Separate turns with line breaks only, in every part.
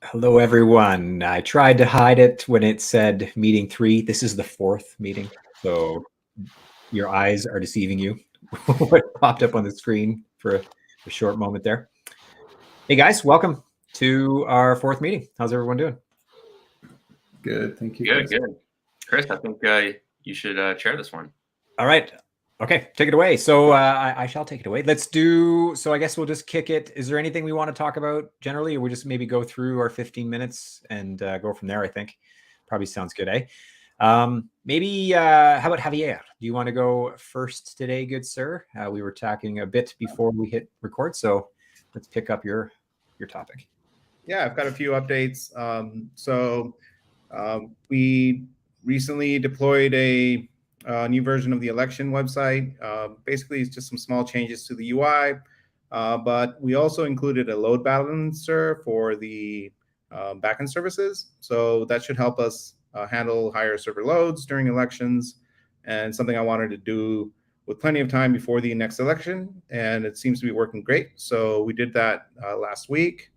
Hello, everyone. I tried to hide it when it said meeting 3. This is the 4th meeting, so your eyes are deceiving you. What popped up on the screen for a short moment there. Hey, guys, welcome to our 4th meeting. How's everyone doing?
Good, thank you.
Good. Chris, I think you should chair this one.
All right. Okay, take it away. So I shall take it away. Let's do, so I guess we'll just kick it. Is there anything we want to talk about generally, or we'll just maybe go through our 15 minutes and go from there, I think. Probably sounds good, eh? Maybe, how about Javier? Do you want to go first today, good sir? We were talking a bit before we hit record, so let's pick up your topic.
Yeah, I've got a few updates. We recently deployed a new version of the election website. Basically, it's just some small changes to the UI, but we also included a load balancer for the backend services. So that should help us handle higher server loads during elections, and something I wanted to do with plenty of time before the next election, and it seems to be working great. So we did that last week.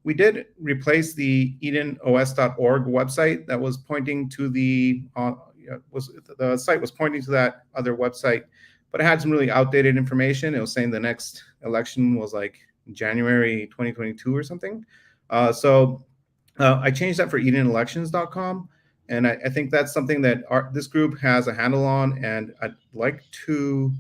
We did replace the EdenOS.org website that was pointing to the site was pointing to that other website, but it had some really outdated information. It was saying the next election was like January 2022 or something. I changed that for EdenElections.com, and I think that's something that this group has a handle on, and I'd like to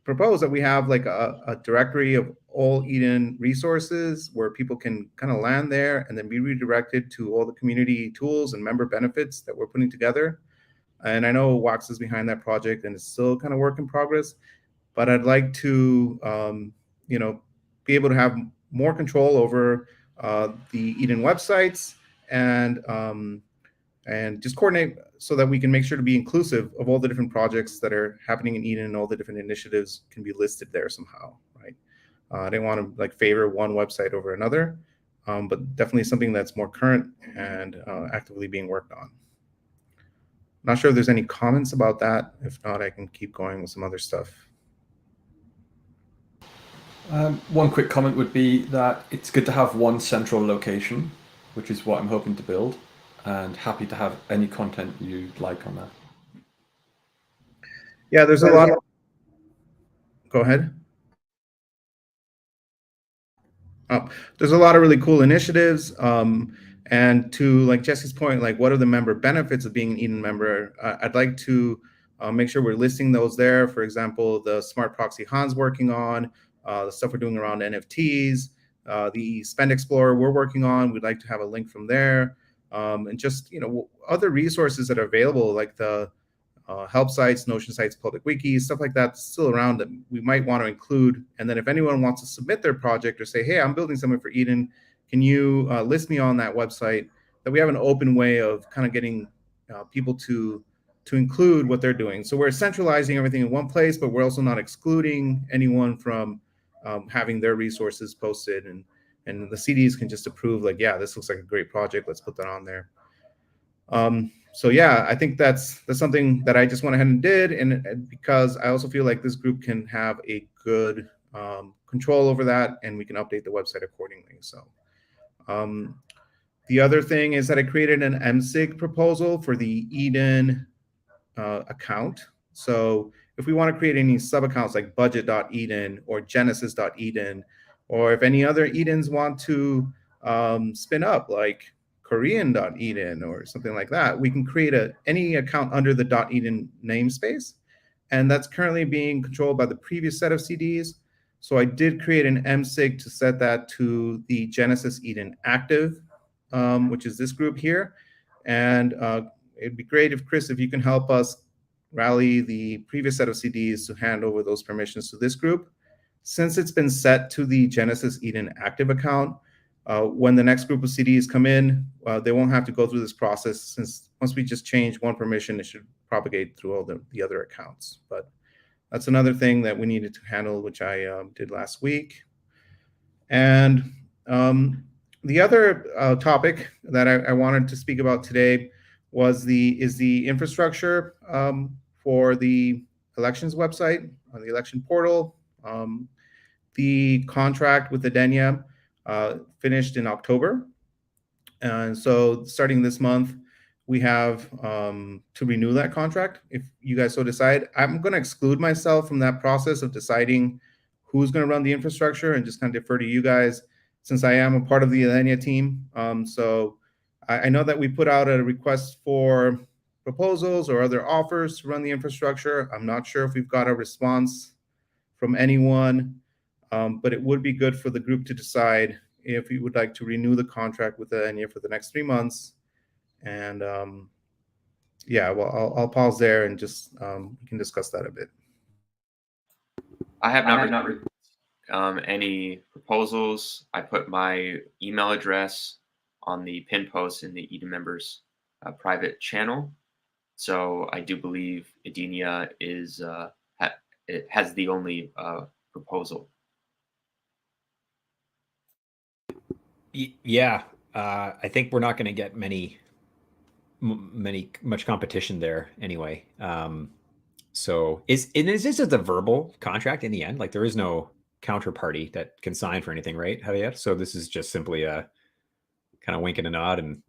propose that we have like a directory of all Eden resources where people can kind of land there and then be redirected to all the community tools and member benefits that we're putting together. And I know Wax is behind that project and it's still kind of work in progress, but I'd like to, be able to have more control over the Eden websites and just coordinate so that we can make sure to be inclusive of all the different projects that are happening in Eden, and all the different initiatives can be listed there somehow, right? I didn't want to like favor one website over another, but definitely something that's more current and actively being worked on. Not sure if there's any comments about that. If not, I can keep going with some other stuff.
One quick comment would be that it's good to have one central location, which is what I'm hoping to build, and happy to have any content you'd like on that.
Yeah, there's a lot of... Go ahead. There's a lot of really cool initiatives. And to like Jesse's point, like what are the member benefits of being an Eden member? I'd like to make sure we're listing those there. For example, the smart proxy Han's working on, the stuff we're doing around NFTs, the Spend Explorer we're working on. We'd like to have a link from there. And just, other resources that are available, like the help sites, Notion sites, public wikis, stuff like that, still around that we might want to include. And then if anyone wants to submit their project or say, hey, I'm building something for Eden, can you list me on that website? That we have an open way of kind of getting people to include what they're doing. So we're centralizing everything in one place, but we're also not excluding anyone from having their resources posted, and the CDs can just approve, like, yeah, this looks like a great project, let's put that on there. So yeah, I think that's something that I just went ahead and did, and because I also feel like this group can have a good control over that, and we can update the website accordingly. So the other thing is that I created an MSIG proposal for the Eden account. So if we want to create any sub accounts like budget.eden or genesis.eden, or if any other Edens want to spin up like Korean.eden or something like that, we can create any account under the .eden namespace. And that's currently being controlled by the previous set of CDs. So I did create an MSIG to set that to the Genesis Eden active, which is this group here. And it'd be great if, Chris, if you can help us rally the previous set of CDs to hand over those permissions to this group. Since it's been set to the Genesis Eden active account, when the next group of CDs come in, they won't have to go through this process, since once we just change one permission, it should propagate through all the other accounts. But that's another thing that we needed to handle, which I did last week. And the other topic that I wanted to speak about today was the infrastructure for the elections website, on the election portal. The contract with Adenia finished in October. And so starting this month, we have to renew that contract if you guys so decide. I'm going to exclude myself from that process of deciding who's going to run the infrastructure and just kind of defer to you guys since I am a part of the Alenia team. So I know that we put out a request for proposals or other offers to run the infrastructure. I'm not sure if we've got a response from anyone, but it would be good for the group to decide if you would like to renew the contract with Alenia for the next 3 months. And yeah, well, I'll pause there and just we can discuss that a bit.
I have not received any proposals. I put my email address on the pin post in the Eden members private channel. So I do believe Edenia is it has the only proposal.
Yeah, I think we're not going to get much competition there anyway. So is this just a verbal contract in the end? Like there is no counterparty that can sign for anything, right, Javier? So this is just simply a kind of wink and a nod, and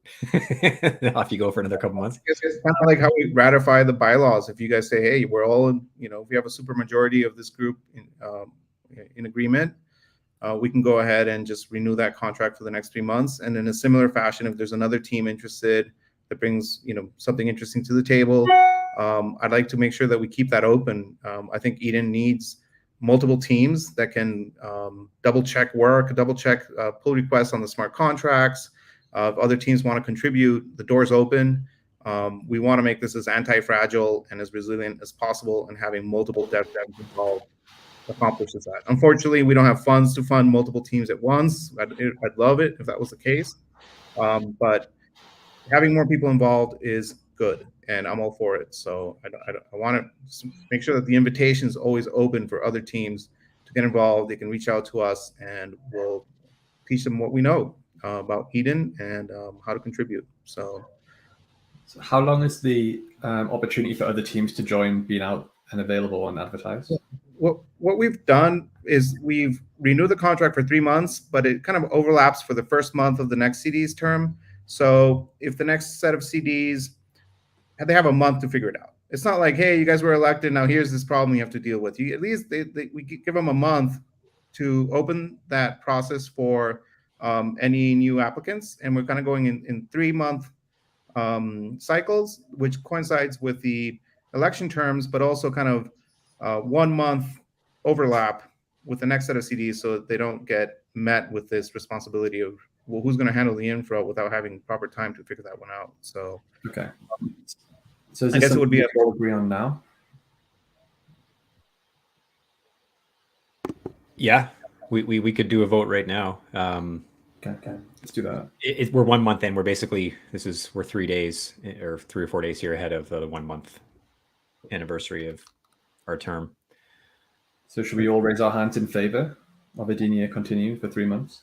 off you go for another couple months.
It's kind of like how we ratify the bylaws. If you guys say, "Hey, we're all," if we have a super majority of this group in agreement, we can go ahead and just renew that contract for the next 3 months. And in a similar fashion, if there's another team interested that brings something interesting to the table, I'd like to make sure that we keep that open. I think Eden needs multiple teams that can double check work, double check pull requests on the smart contracts. If other teams want to contribute, the door's open. We want to make this as anti-fragile and as resilient as possible, and having multiple devs involved accomplishes that. Unfortunately, we don't have funds to fund multiple teams at once. I'd love it if that was the case, but having more people involved is good, and I'm all for it. So I want to make sure that the invitation is always open for other teams to get involved. They can reach out to us, and we'll teach them what we know about Eden and how to contribute. So
how long is the opportunity for other teams to join being out and available and advertised?
What we've done is we've renewed the contract for 3 months, but it kind of overlaps for the first month of the next CD's term. So if the next set of CDs, they have a month to figure it out. It's not like, hey, you guys were elected, now here's this problem you have to deal with. At least we give them a month to open that process for any new applicants. And we're kind of going in 3-month cycles, which coincides with the election terms, but also kind of 1 month overlap with the next set of CDs, so that they don't get met with this responsibility of, well, who's going to handle the infra without having proper time to figure that one out. So
okay. So is
I
this
guess it would be
all agree on now?
Yeah, we could do a vote right now.
Okay, let's do that.
We're 1 month in. We're 3 days or 3 or 4 days here ahead of the 1 month anniversary of our term.
So should we all raise our hands in favor of Edenia continuing for 3 months?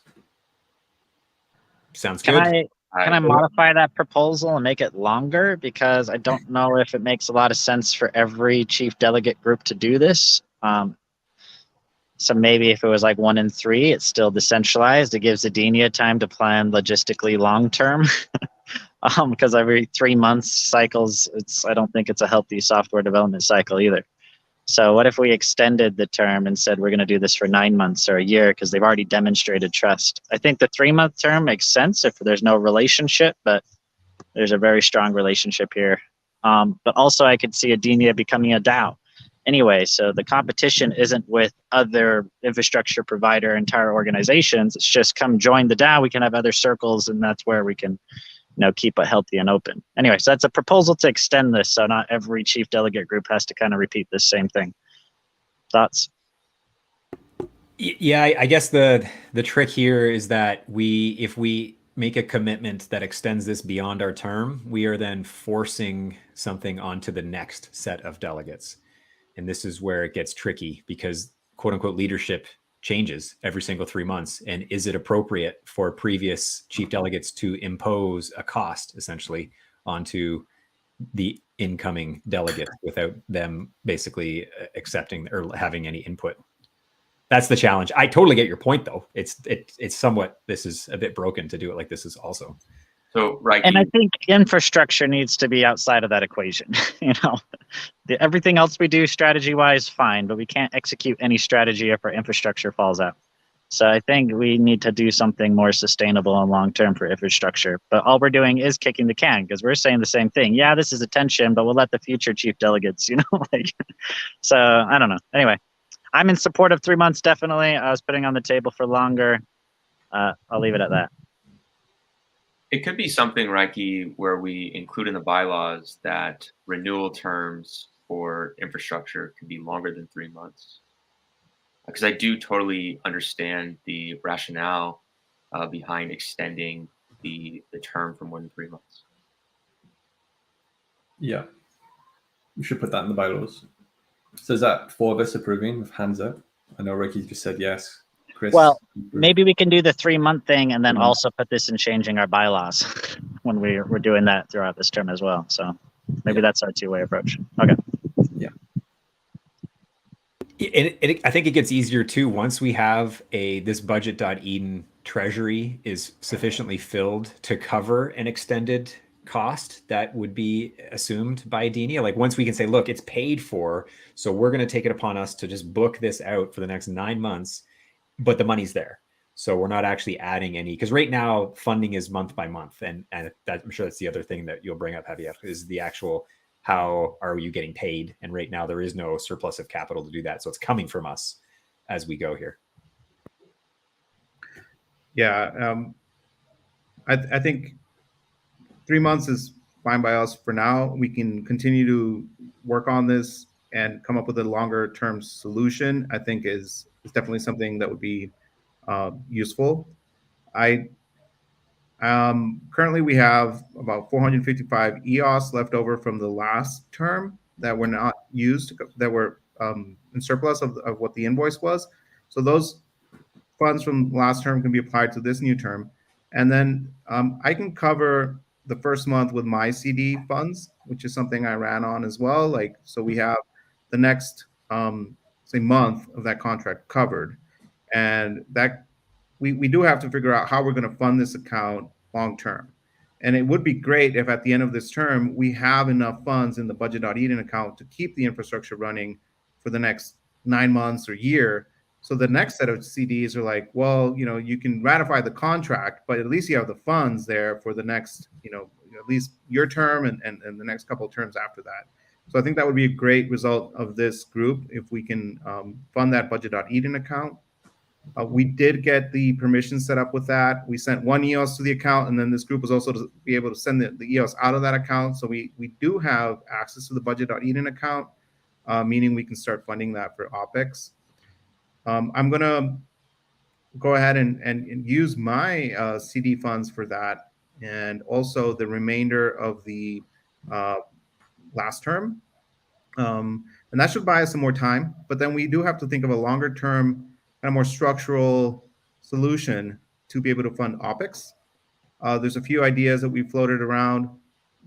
Sounds good.
Can I modify that proposal and make it longer? Because I don't know if it makes a lot of sense for every chief delegate group to do this. So maybe if it was like 1 in 3, it's still decentralized. It gives Edenia time to plan logistically long term. Because every 3 months cycles, I don't think it's a healthy software development cycle either. So what if we extended the term and said we're going to do this for 9 months or a year, because they've already demonstrated trust? I think the 3-month term makes sense if there's no relationship, but there's a very strong relationship here. But also I could see Edenia becoming a DAO anyway. So the competition isn't with other infrastructure provider entire organizations. It's just come join the DAO. We can have other circles, and that's where we can keep it healthy and open. Anyway, so that's a proposal to extend this, so not every chief delegate group has to kind of repeat this same thing. Thoughts?
Yeah, I guess the trick here is that if we make a commitment that extends this beyond our term, we are then forcing something onto the next set of delegates. And this is where it gets tricky, because quote unquote leadership changes every single 3 months. And is it appropriate for previous chief delegates to impose a cost essentially onto the incoming delegate without them basically accepting or having any input? That's the challenge. I totally get your point, though. It's somewhat, this is a bit broken to do it like this is also.
So, right.
And I think infrastructure needs to be outside of that equation. Everything else we do strategy wise, fine, but we can't execute any strategy if our infrastructure falls out. So I think we need to do something more sustainable and long term for infrastructure. But all we're doing is kicking the can, because we're saying the same thing. Yeah, this is attention, but we'll let the future chief delegates, So I don't know. Anyway, I'm in support of 3 months, definitely. I was putting on the table for longer. I'll leave it at that.
It could be something, Reiki, where we include in the bylaws that renewal terms for infrastructure can be longer than 3 months. Because I do totally understand the rationale behind extending the term for more than 3 months.
Yeah. We should put that in the bylaws. So is that 4 of us approving with hands up? I know Ricky just said yes. Chris?
Well, maybe we can do the 3 month thing and then
3 months.
also put this in changing our bylaws when we're doing that throughout this term as well. So maybe that's our 2-way approach. Okay.
Yeah.
I think it gets easier too once we have this budget.eden treasury is sufficiently filled to cover an extended cost that would be assumed by Denia. Like once we can say, look, it's paid for, so we're going to take it upon us to just book this out for the next 9 months, but the money's there. So we're not actually adding any, because right now funding is month by month. And that, I'm sure that's the other thing that you'll bring up, Javier, is the actual, how are you getting paid? And right now there is no surplus of capital to do that. So it's coming from us as we go here.
Yeah. I think 3 months is fine by us for now. We can continue to work on this and come up with a longer term solution. I think is definitely something that would be useful. Currently we have about 455 EOS left over from the last term that were not used, that were in surplus of what the invoice was. So those funds from last term can be applied to this new term. And then I can cover the first month with my CD funds, which is something I ran on as well. Like, so we have the next, say, month of that contract covered. And that we do have to figure out how we're going to fund this account long term. And it would be great if at the end of this term, we have enough funds in the budget.eden account to keep the infrastructure running for the next 9 months or year. So the next set of CDs are like, well, you can ratify the contract, but at least you have the funds there for the next, at least your term and the next couple of terms after that. So I think that would be a great result of this group if we can fund that budget.eden account. We did get the permission set up with that. We sent 1 EOS to the account, and then this group was also to be able to send the EOS out of that account. So we do have access to the budget.eden account, meaning we can start funding that for OpEx. I'm going to go ahead and use my CD funds for that, and also the remainder of the last term. And that should buy us some more time. But then we do have to think of a longer term, kind of more structural solution to be able to fund OpEx. There's a few ideas that we floated around,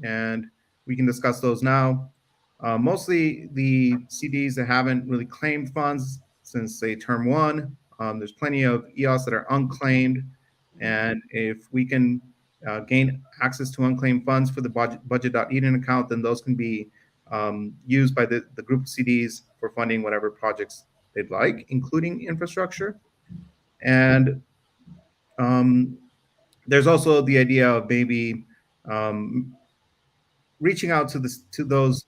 and we can discuss those now. Mostly the CDs that haven't really claimed funds since, say, term 1. There's plenty of EOS that are unclaimed, and if we can gain access to unclaimed funds for the budget.eden account, then those can be used by the group of CDs for funding whatever projects they'd like, including infrastructure. And there's also the idea of maybe reaching out to those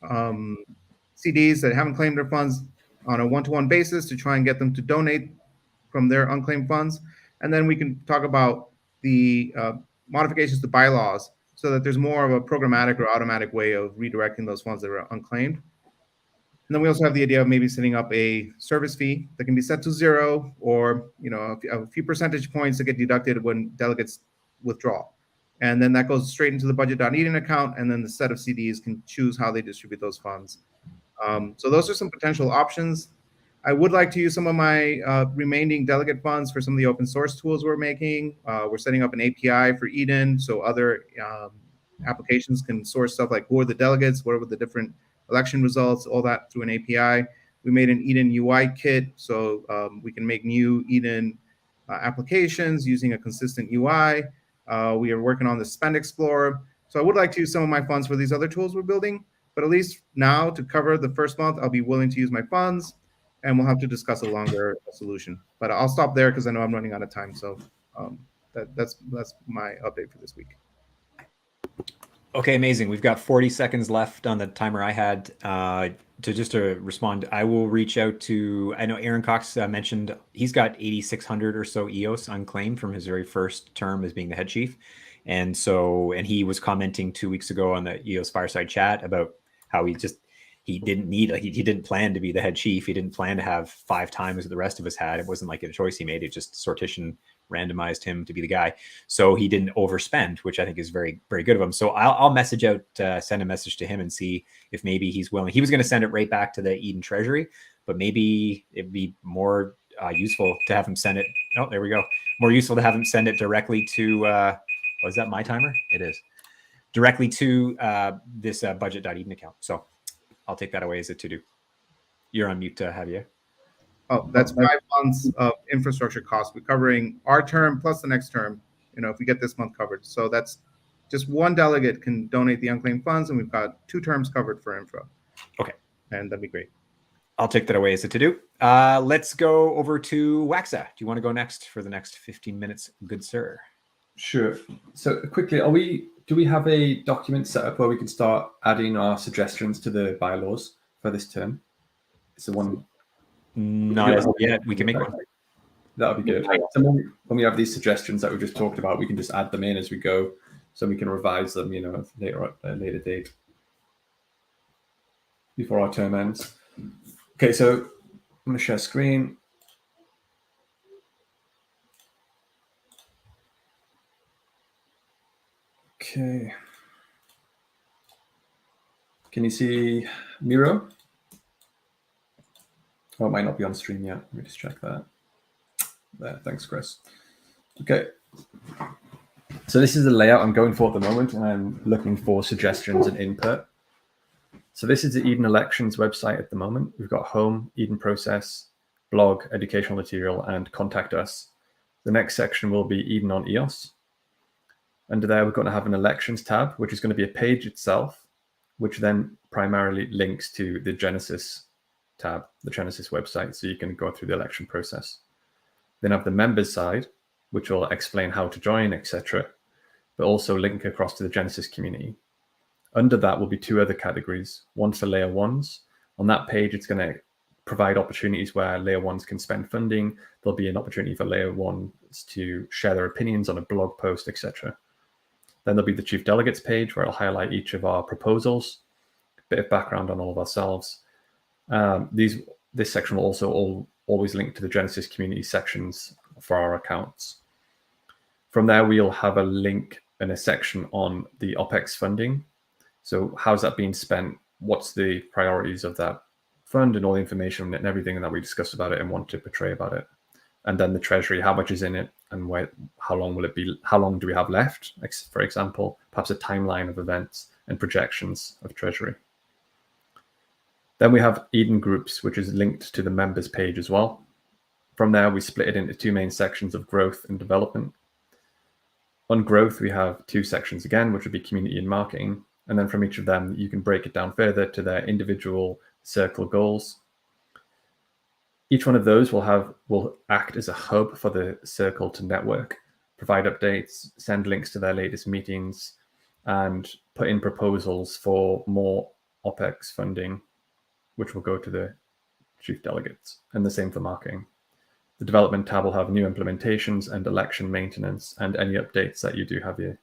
CDs that haven't claimed their funds on a one-to-one basis to try and get them to donate from their unclaimed funds. And then we can talk about the modifications to bylaws so that there's more of a programmatic or automatic way of redirecting those funds that are unclaimed. And then we also have the idea of maybe setting up a service fee that can be set to 0, or a few percentage points that get deducted when delegates withdraw. And then that goes straight into the budget.eden account, and then the set of CDs can choose how they distribute those funds. So those are some potential options. I would like to use some of my remaining delegate funds for some of the open source tools we're making. We're setting up an API for Eden, so other applications can source stuff like who are the delegates, what are the different election results, all that through an API. We made an Eden UI kit, so we can make new Eden applications using a consistent UI. We are working on the Spend Explorer. So I would like to use some of my funds for these other tools we're building, but at least now to cover the first month, I'll be willing to use my funds, and we'll have to discuss a longer solution. But I'll stop there because I know I'm running out of time. So that's my update for this week.
Okay, amazing. We've got 40 seconds left on the timer I had. To respond, I will reach out to, I know Aaron Cox mentioned he's got 8,600 or so EOS unclaimed from his very first term as being the head chief. And he was commenting 2 weeks ago on the EOS Fireside Chat about how he didn't plan to be the head chief. He didn't plan to have 5 times what the rest of us had. It wasn't like a choice he made. It just Sortition randomized him to be the guy. So he didn't overspend, which I think is very, very good of him. So I'll message out, send a message to him and see if maybe he's willing. He was going to send it right back to the Eden Treasury, but maybe it'd be more useful to have him send it. Oh, there we go. More useful to have him send it directly to, is that my timer? It is. Directly to this budget.eden account. So I'll take that away as a to-do. You're on mute, Javier.
Oh, that's 5 months of infrastructure costs. We're covering our term plus the next term, if we get this month covered. So that's just one delegate can donate the unclaimed funds, and we've got 2 terms covered for infra.
Okay.
And that'd be great.
I'll take that away as a to-do. Let's go over to Waxa. Do you want to go next for the next 15 minutes, good sir?
Sure. So quickly, do we have a document set up where we can start adding our suggestions to the bylaws for this term? It's the one.
Not as yet. We can make one.
That would be good. So when we have these suggestions that we just talked about, we can just add them in as we go, so we can revise them, later at a later date before our term ends. Okay, so I'm going to share screen. Okay. Can you see Miro? Oh, it might not be on stream yet. Let me just check that. There, thanks, Chris. Okay. So this is the layout I'm going for at the moment, and I'm looking for suggestions and input. So this is the Eden Elections website at the moment. We've got Home, Eden Process, Blog, Educational Material, and Contact Us. The next section will be Eden on EOS. Under there, we're going to have an Elections tab, which is going to be a page itself, which then primarily links to the Genesis tab, the Genesis website, so you can go through the election process. Then have the members side, which will explain how to join, etc., but also link across to the Genesis community. Under that will be 2 other categories, one for layer 1s. On that page, it's going to provide opportunities where layer 1s can spend funding. There'll be an opportunity for layer 1s to share their opinions on a blog post, etc. Then there'll be the Chief Delegates page, where it'll highlight each of our proposals, a bit of background on all of ourselves. This section will also always link to the Genesis community sections for our accounts. From there, we'll have a link and a section on the OPEX funding. So how's that being spent? What's the priorities of that fund, and all the information and everything that we discussed about it and want to portray about it. And then the treasury, how much is in it, and how long will it be? How long do we have left? For example, perhaps a timeline of events and projections of treasury. Then we have Eden Groups, which is linked to the members page as well. From there, we split it into 2 main sections of growth and development. On growth, we have 2 sections again, which would be community and marketing. And then from each of them, you can break it down further to their individual circle goals. Each one of those will act as a hub for the circle to network, provide updates, send links to their latest meetings, and put in proposals for more OPEX funding, which will go to the chief delegates, and the same for marketing. The development tab will have new implementations and election maintenance and any updates that you do have here.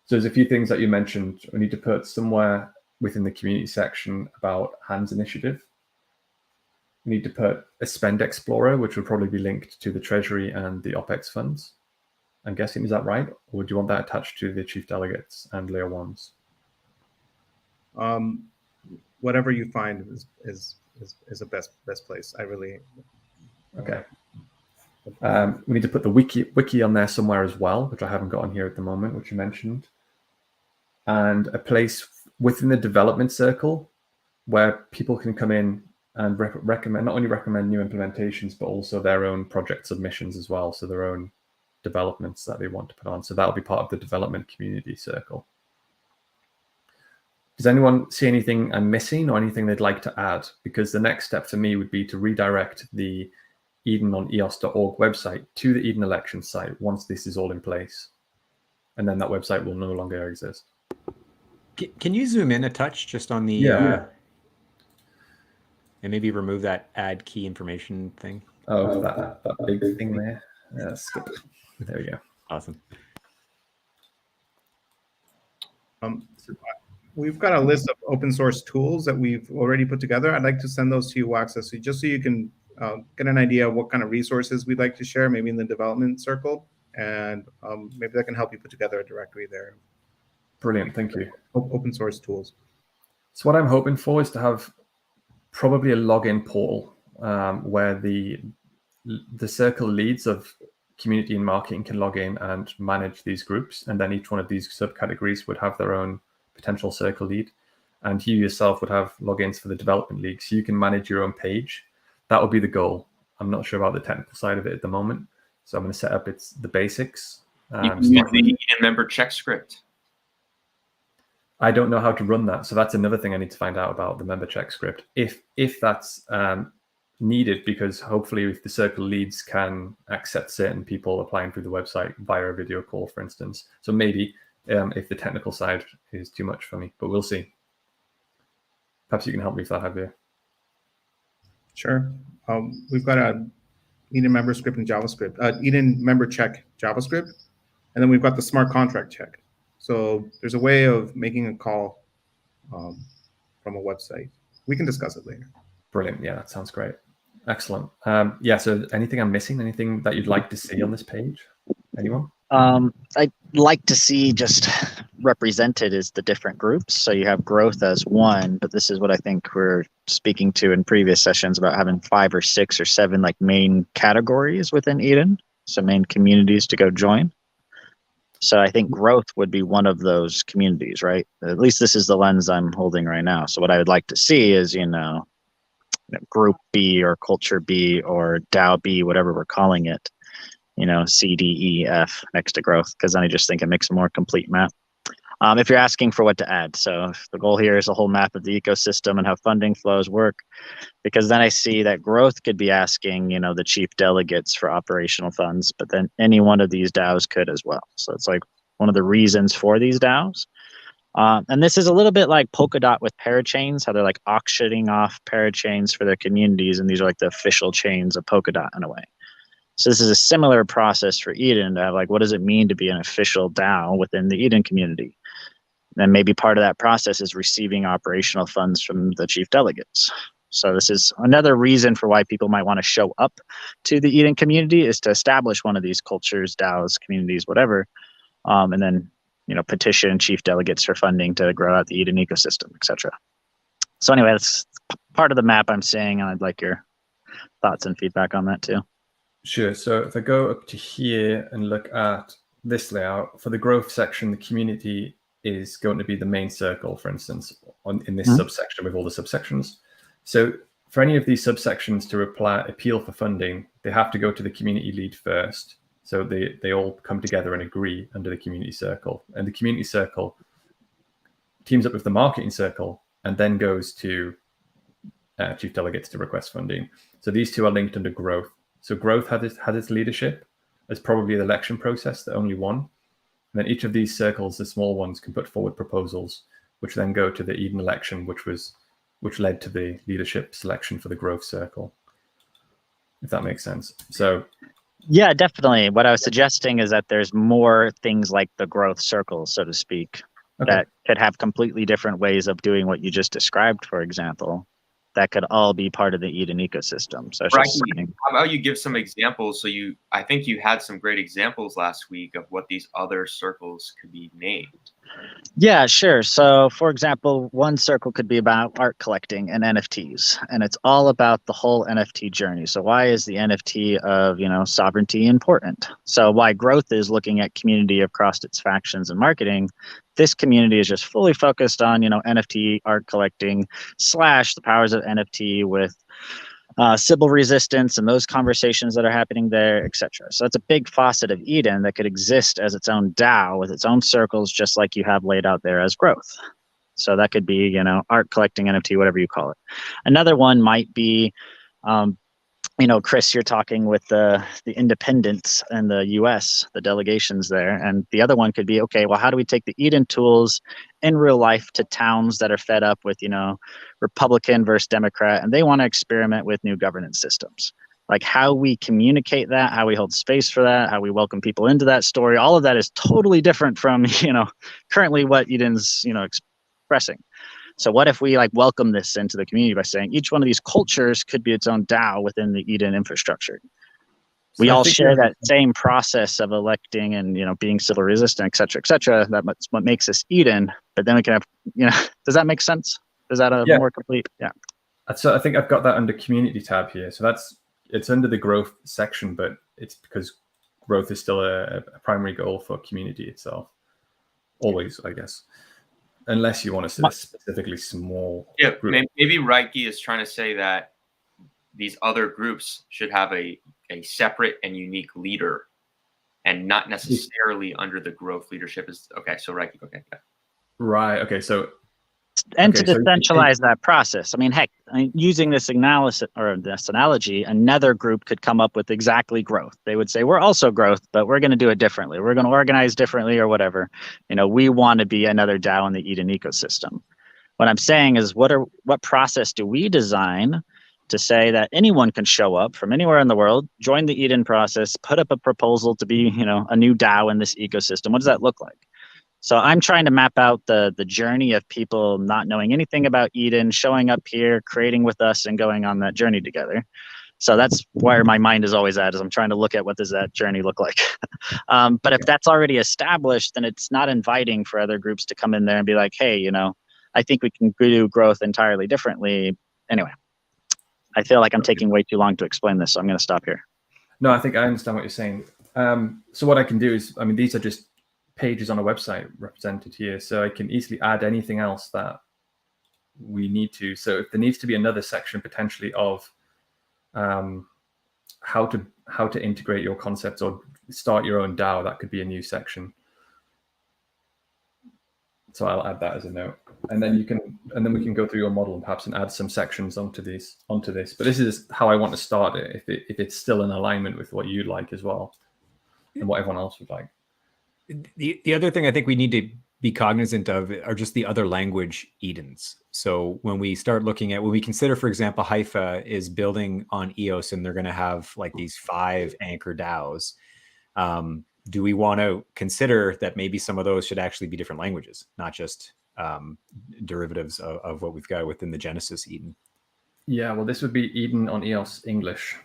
So there's a few things that you mentioned. We need to put somewhere within the community section about Hands Initiative. We need to put a Spend Explorer, which will probably be linked to the Treasury and the OPEX funds. I'm guessing, is that right? Or do you want that attached to the chief delegates and layer 1s?
Whatever you find is the best place. I really.
Okay. We need to put the wiki on there somewhere as well, which I haven't got on here at the moment, which you mentioned. And a place within the development circle where people can come in and recommend not only recommend new implementations, but also their own project submissions as well. So their own developments that they want to put on. So that'll be part of the development community circle. Does anyone see anything I'm missing or anything they'd like to add? Because the next step for me would be to redirect the Eden on EOS.org website to the Eden Elections site once this is all in place. And then that website will no longer exist.
Can you zoom in a touch just on the, and maybe remove that add key information thing?
Oh, that big thing there. Skip it. There we go.
Awesome.
We've got a list of open source tools that we've already put together. I'd like to send those to you, Wax, just so you can get an idea of what kind of resources we'd like to share, maybe in the development circle, and maybe that can help you put together a directory there.
Brilliant, thank you.
Open source tools.
So what I'm hoping for is to have probably a login portal where the circle leads of community and marketing can log in and manage these groups, and then each one of these subcategories would have their own potential circle lead, and you yourself would have logins for the development league, so you can manage your own page. That would be the goal. I'm not sure about the technical side of it at the moment, so I'm going to set up the basics.
You can use the Eden member check script.
I don't know how to run that, so that's another thing I need to find out about the member check script. If that's needed, because hopefully if the circle leads can accept certain people applying through the website via a video call, for instance. So maybe if the technical side is too much for me, but we'll see. Perhaps you can help me with that, Javier.
Sure. We've got a Eden member script in JavaScript, Eden member check JavaScript, and then we've got the smart contract check. So there's a way of making a call from a website. We can discuss it later.
Brilliant. Yeah, that sounds great. Excellent. Yeah, so anything I'm missing? Anything that you'd like to see on this page? Anyone?
I'd like to see just represented as the different groups. So you have growth as one, but this is what I think we're speaking to in previous sessions about having 5 or 6 or 7 like main categories within Eden. So main communities to go join. So I think growth would be one of those communities, right? At least this is the lens I'm holding right now. So what I would like to see is, group B or culture B or DAO B, whatever we're calling it, C, D, E, F next to growth, because then I just think it makes a more complete map. If you're asking for what to add. So if the goal here is a whole map of the ecosystem and how funding flows work, because then I see that growth could be asking, the chief delegates for operational funds, but then any one of these DAOs could as well. So it's like one of the reasons for these DAOs. And this is a little bit like Polkadot with parachains, how they're like auctioning off parachains for their communities. And these are like the official chains of Polkadot in a way. So this is a similar process for Eden to have like, what does it mean to be an official DAO within the Eden community? And maybe part of that process is receiving operational funds from the chief delegates. So this is another reason for why people might want to show up to the Eden community, is to establish one of these cultures, DAOs, communities, whatever, and then petition chief delegates for funding to grow out the Eden ecosystem, etc. So anyway, that's part of the map I'm seeing, and I'd like your thoughts and feedback on that too.
Sure. So if I go up to here and look at this layout, for the growth section, the community is going to be the main circle, for instance, in this subsection with all the subsections. So for any of these subsections to appeal for funding, they have to go to the community lead first. So they all come together and agree under the community circle. And the community circle teams up with the marketing circle and then goes to chief delegates to request funding. So these two are linked under growth. So growth had its leadership as probably the election process that only won. And then each of these circles, the small ones, can put forward proposals, which then go to the Eden election, which led to the leadership selection for the growth circle, if that makes sense. So
yeah, definitely. What I was suggesting is that there's more things like the growth circle, so to speak, that could have completely different ways of doing what you just described, for example, that could all be part of the Eden ecosystem. So
how about you give some examples? So I think you had some great examples last week of what these other circles could be named.
Yeah, sure. So, for example, one circle could be about art collecting and NFTs, and it's all about the whole NFT journey. So, why is the NFT of sovereignty important? So, why growth is looking at community across its factions and marketing. This community is just fully focused on NFT art collecting / the powers of NFT with Sybil resistance and those conversations that are happening there, etc. So that's a big faucet of Eden that could exist as its own DAO with its own circles, just like you have laid out there as growth. So that could be, art collecting, NFT, whatever you call it. Another one might be, Chris, you're talking with the independents and the US, the delegations there. And the other one could be, okay, well, how do we take the Eden tools in real life to towns that are fed up with, Republican versus Democrat, and they want to experiment with new governance systems? Like how we communicate that, how we hold space for that, how we welcome people into that story, all of that is totally different from, currently what Eden's, expressing. So what if we welcome this into the community by saying each one of these cultures could be its own DAO within the Eden infrastructure? We all share that same process of electing and being civil resistant, et cetera, et cetera. That's what makes us Eden. But then we can have, does that make sense? Is that a more complete? Yeah.
So I think I've got that under community tab here. So it's under the growth section, but it's because growth is still a primary goal for community itself. Always, I guess. Unless you want to say specifically small.
Yeah, group. Maybe Reiki is trying to say that these other groups should have a separate and unique leader and not necessarily under the growth leadership. Okay, so Reiki, okay. Yeah.
Right, okay, so...
And to decentralize that process. I mean, heck, using this analysis or this analogy, another group could come up with exactly growth. They would say, we're also growth, but we're going to do it differently. We're going to organize differently or whatever. We want to be another DAO in the Eden ecosystem. What I'm saying is what process do we design to say that anyone can show up from anywhere in the world, join the Eden process, put up a proposal to be, a new DAO in this ecosystem? What does that look like? So I'm trying to map out the journey of people not knowing anything about Eden, showing up here, creating with us, and going on that journey together. So that's where my mind is always at, is I'm trying to look at what does that journey look like. But if that's already established, then it's not inviting for other groups to come in there and be like, hey, I think we can do growth entirely differently. Anyway, I feel like I'm taking way too long to explain this, so I'm going to stop here.
No, I think I understand what you're saying. So what I can do is, these are just pages on a website represented here, so I can easily add anything else that we need to. So if there needs to be another section potentially of how to integrate your concepts or start your own DAO, that could be a new section. So I'll add that as a note, and then we can go through your model and perhaps add some sections onto this. But this is how I want to start it. If it's still in alignment with what you like as well, and what everyone else would like.
The other thing I think we need to be cognizant of are just the other language Edens. So when we start looking at, when we consider, for example, Haifa is building on EOS and they're going to have these 5 anchor DAOs, do we want to consider that maybe some of those should actually be different languages, not just derivatives of what we've got within the Genesis Eden?
Yeah, well, this would be Eden on EOS English.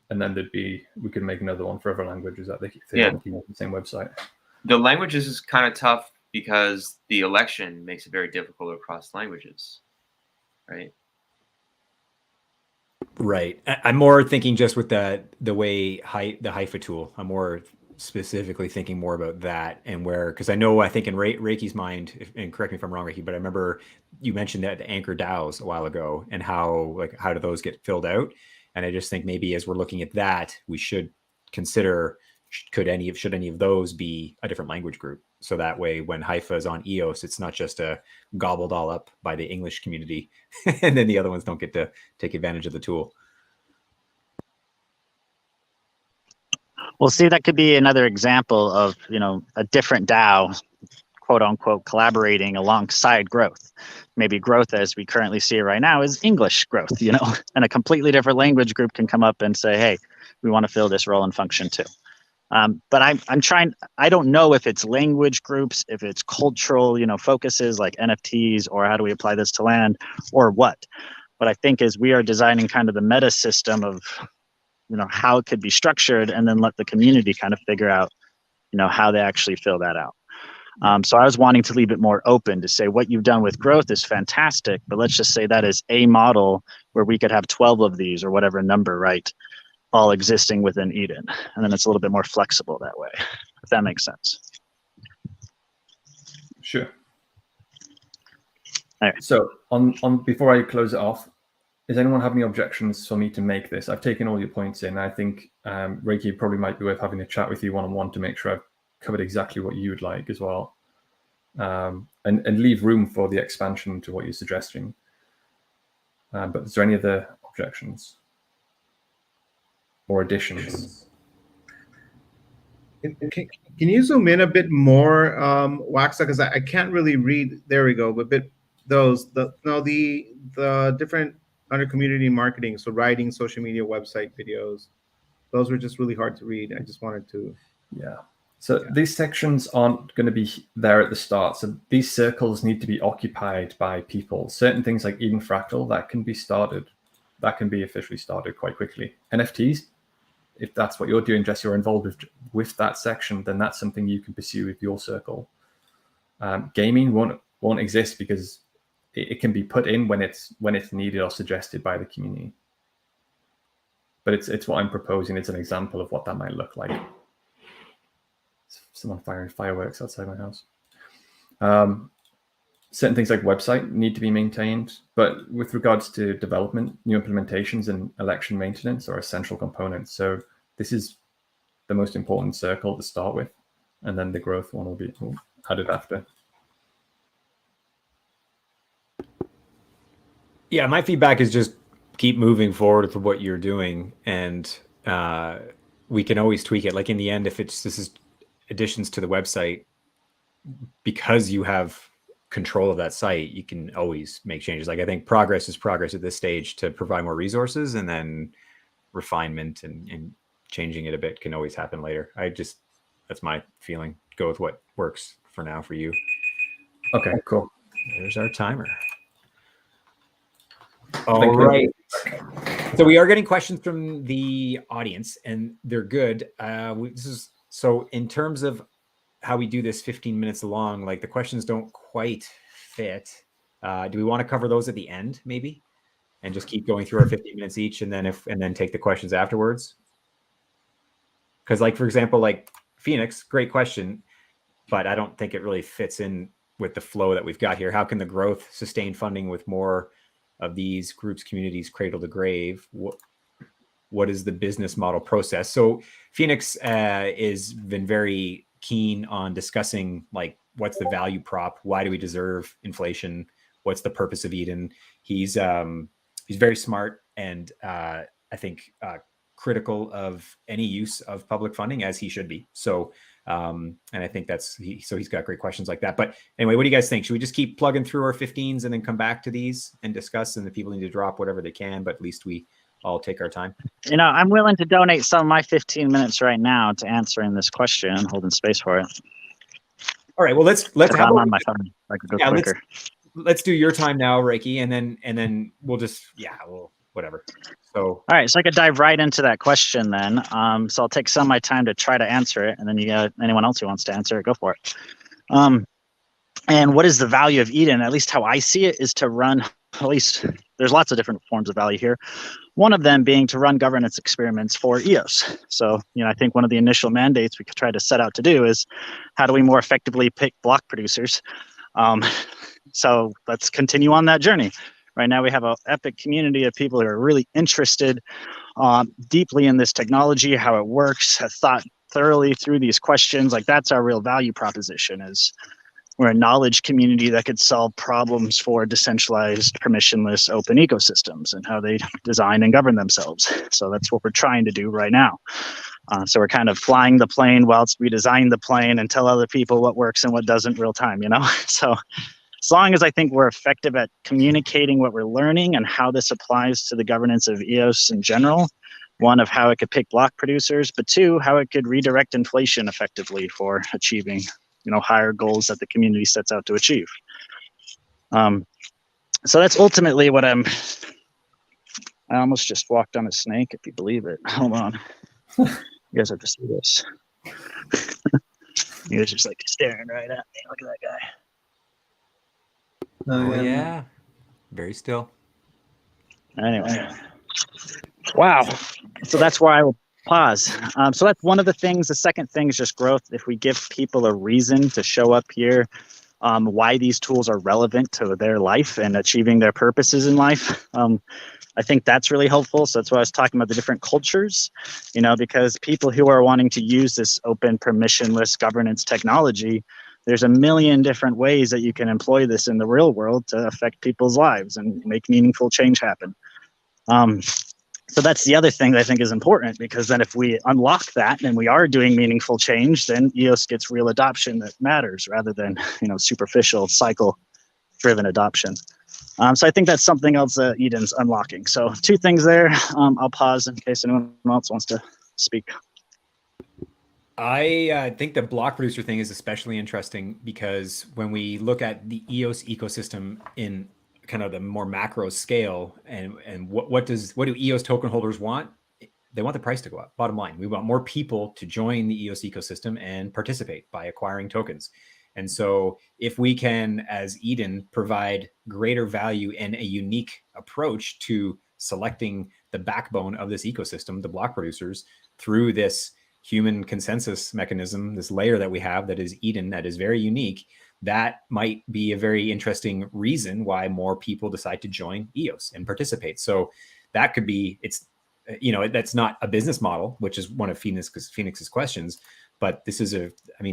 And then we could make another one for other languages that they on the same website.
The languages is kind of tough because the election makes it very difficult across languages, right?
Right. I'm more thinking just with the way the Haifa tool. I'm more specifically thinking more about that, and because I think in Reiki's mind, and correct me if I'm wrong, Reiki, but I remember you mentioned that the anchor DAOs a while ago and how do those get filled out? And I just think maybe as we're looking at that, we should consider should any of those be a different language group? So that way, when Haifa is on EOS, it's not just gobbled all up by the English community, and then the other ones don't get to take advantage of the tool.
Well, see, that could be another example of a different DAO, quote unquote, collaborating alongside growth. Maybe growth as we currently see it right now is English growth, and a completely different language group can come up and say, hey, we want to fill this role and function too. But I'm trying, I don't know if it's language groups, if it's cultural, focuses like NFTs, or how do we apply this to land, or what. What I think is we are designing kind of the meta system of, how it could be structured, and then let the community kind of figure out, how they actually fill that out. So I was wanting to leave it more open to say what you've done with growth is fantastic, but let's just say that is a model where we could have 12 of these or whatever number, right, all existing within Eden. And then it's a little bit more flexible that way, if that makes sense.
Sure.
All right.
So on before I close it off, does anyone have any objections for me to make this? I've taken all your points in. I think, Reiki, probably might be worth having a chat with you one-on-one to make sure I've covered exactly what you would like as well. And leave room for the expansion to what you're suggesting. But is there any other objections or additions?
Can you zoom in a bit more, Waxa? Because I can't really read. There we go. But the different under community marketing. So writing, social media, website, videos. Those were just really hard to read. I just wanted to.
Yeah. So these sections aren't going to be there at the start. So these circles need to be occupied by people. Certain things like Eden Fractal, that can be started. That can be officially started quite quickly. NFTs, if that's what you're doing, Jess, you're involved with that section, then that's something you can pursue with your circle. Gaming won't exist because it can be put in when it's needed or suggested by the community. But it's what I'm proposing. It's an example of what that might look like. Someone firing fireworks outside my house. Certain things like website need to be maintained, but with regards to development, new implementations and election maintenance are essential components. So this is the most important circle to start with, and then the growth one will be added after.
Yeah, my feedback is just keep moving forward with what you're doing, and we can always tweak it. Like in the end, if this is additions to the website, because you have control of that site, you can always make changes. Like I think progress is progress at this stage to provide more resources, and then refinement and changing it a bit can always happen later. That's my feeling. Go with what works for now for you.
Okay, cool.
There's our timer. All right. So we are getting questions from the audience, and they're good. So in terms of how we do this 15 minutes long, like the questions don't quite fit. Do we want to cover those at the end, maybe, and just keep going through our 15 minutes each, and then take the questions afterwards? Because, like, for example, like Phoenix, great question, but I don't think it really fits in with the flow that we've got here. How can the growth sustain funding with more of these groups, communities, cradle to grave? What is the business model process? So Phoenix is been very keen on discussing, like, what's the value prop? Why do we deserve inflation? What's the purpose of Eden? He's very smart, and I think critical of any use of public funding, as he should be. So and I think he's got great questions like that. But anyway, what do you guys think? Should we just keep plugging through our 15s and then come back to these and discuss, and the people need to drop whatever they can, but at least we all take our time?
You know, I'm willing to donate some of my 15 minutes right now to answering this question. I'm holding space for it.
All right. Well, let's have
I'm on my phone. I could go quicker.
Let's do your time now, Reiki, and then we'll just whatever. So
all right, so I could dive right into that question then. So I'll take some of my time to try to answer it, and then you got anyone else who wants to answer it, go for it. And what is the value of Eden? At least how I see it is to run, at least there's lots of different forms of value here. One of them being to run governance experiments for EOS. So, I think one of the initial mandates we could try to set out to do is how do we more effectively pick block producers? So let's continue on that journey. Right now we have an epic community of people who are really interested deeply in this technology, how it works, have thought thoroughly through these questions. Like, that's our real value proposition, is we're a knowledge community that could solve problems for decentralized, permissionless, open ecosystems and how they design and govern themselves. So that's what we're trying to do right now. So we're kind of flying the plane whilst we design the plane and tell other people what works and what doesn't real time, So as long as I think we're effective at communicating what we're learning and how this applies to the governance of EOS in general, one, of how it could pick block producers, but two, how it could redirect inflation effectively for achieving higher goals that the community sets out to achieve. So that's ultimately what I almost just walked on a snake, if you believe it. Hold on. You guys have to see this. He was just like staring right at me. Look at that guy.
Oh yeah, very still.
Anyway, wow. So that's where I will pause. So that's one of the things. The second thing is just growth. If we give people a reason to show up here, why these tools are relevant to their life and achieving their purposes in life, I think that's really helpful. So that's why I was talking about the different cultures, because people who are wanting to use this open, permissionless governance technology, there's a million different ways that you can employ this in the real world to affect people's lives and make meaningful change happen. So that's the other thing that I think is important, because then if we unlock that and we are doing meaningful change, then EOS gets real adoption that matters rather than, superficial cycle-driven adoption. So I think that's something else that Eden's unlocking. So 2 things there. I'll pause in case anyone else wants to speak.
I think the block producer thing is especially interesting because when we look at the EOS ecosystem in kind of the more macro scale, and what do EOS token holders want? They want the price to go up. Bottom line, we want more people to join the EOS ecosystem and participate by acquiring tokens. And so if we can, as Eden, provide greater value and a unique approach to selecting the backbone of this ecosystem, the block producers, through this human consensus mechanism, this layer that we have that is Eden, that is very unique, that might be a very interesting reason why more people decide to join EOS and participate. So that could be, that's not a business model, which is one of Phoenix's questions. But this is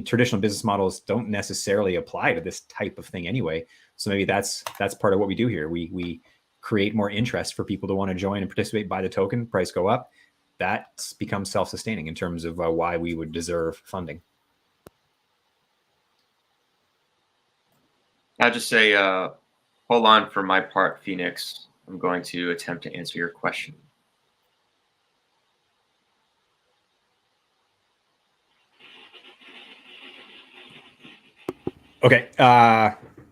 traditional business models don't necessarily apply to this type of thing anyway. So maybe that's part of what we do here. We create more interest for people to want to join and participate, buy the token, price go up. That becomes self-sustaining in terms of why we would deserve funding.
I'll just say, hold on for my part, Phoenix. I'm going to attempt to answer your question.
Okay.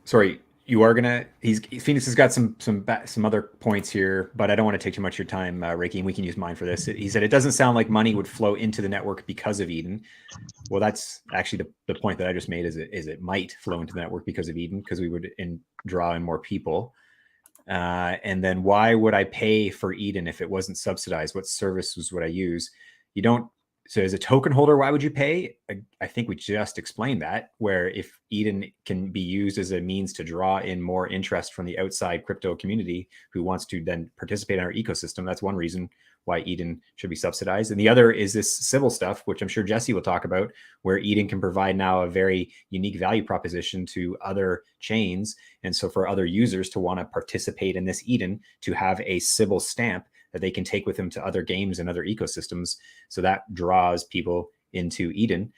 Sorry. You are gonna. Phoenix has got some other points here, but I don't want to take too much of your time, Reiki, and we can use mine for this. He said it doesn't sound like money would flow into the network because of Eden. Well, that's actually the point that I just made. Is it might flow into the network because of Eden, because we would draw in more people. And then why would I pay for Eden if it wasn't subsidized? What services would I use? You don't. So as a token holder, why would you pay? I think we just explained that, where if Eden can be used as a means to draw in more interest from the outside crypto community who wants to then participate in our ecosystem, that's one reason why Eden should be subsidized. And the other is this civil stuff, which I'm sure Jesse will talk about, where Eden can provide now a very unique value proposition to other chains. And so for other users to want to participate in this Eden, to have a civil stamp that they can take with them to other games and other ecosystems. So that draws people into Eden.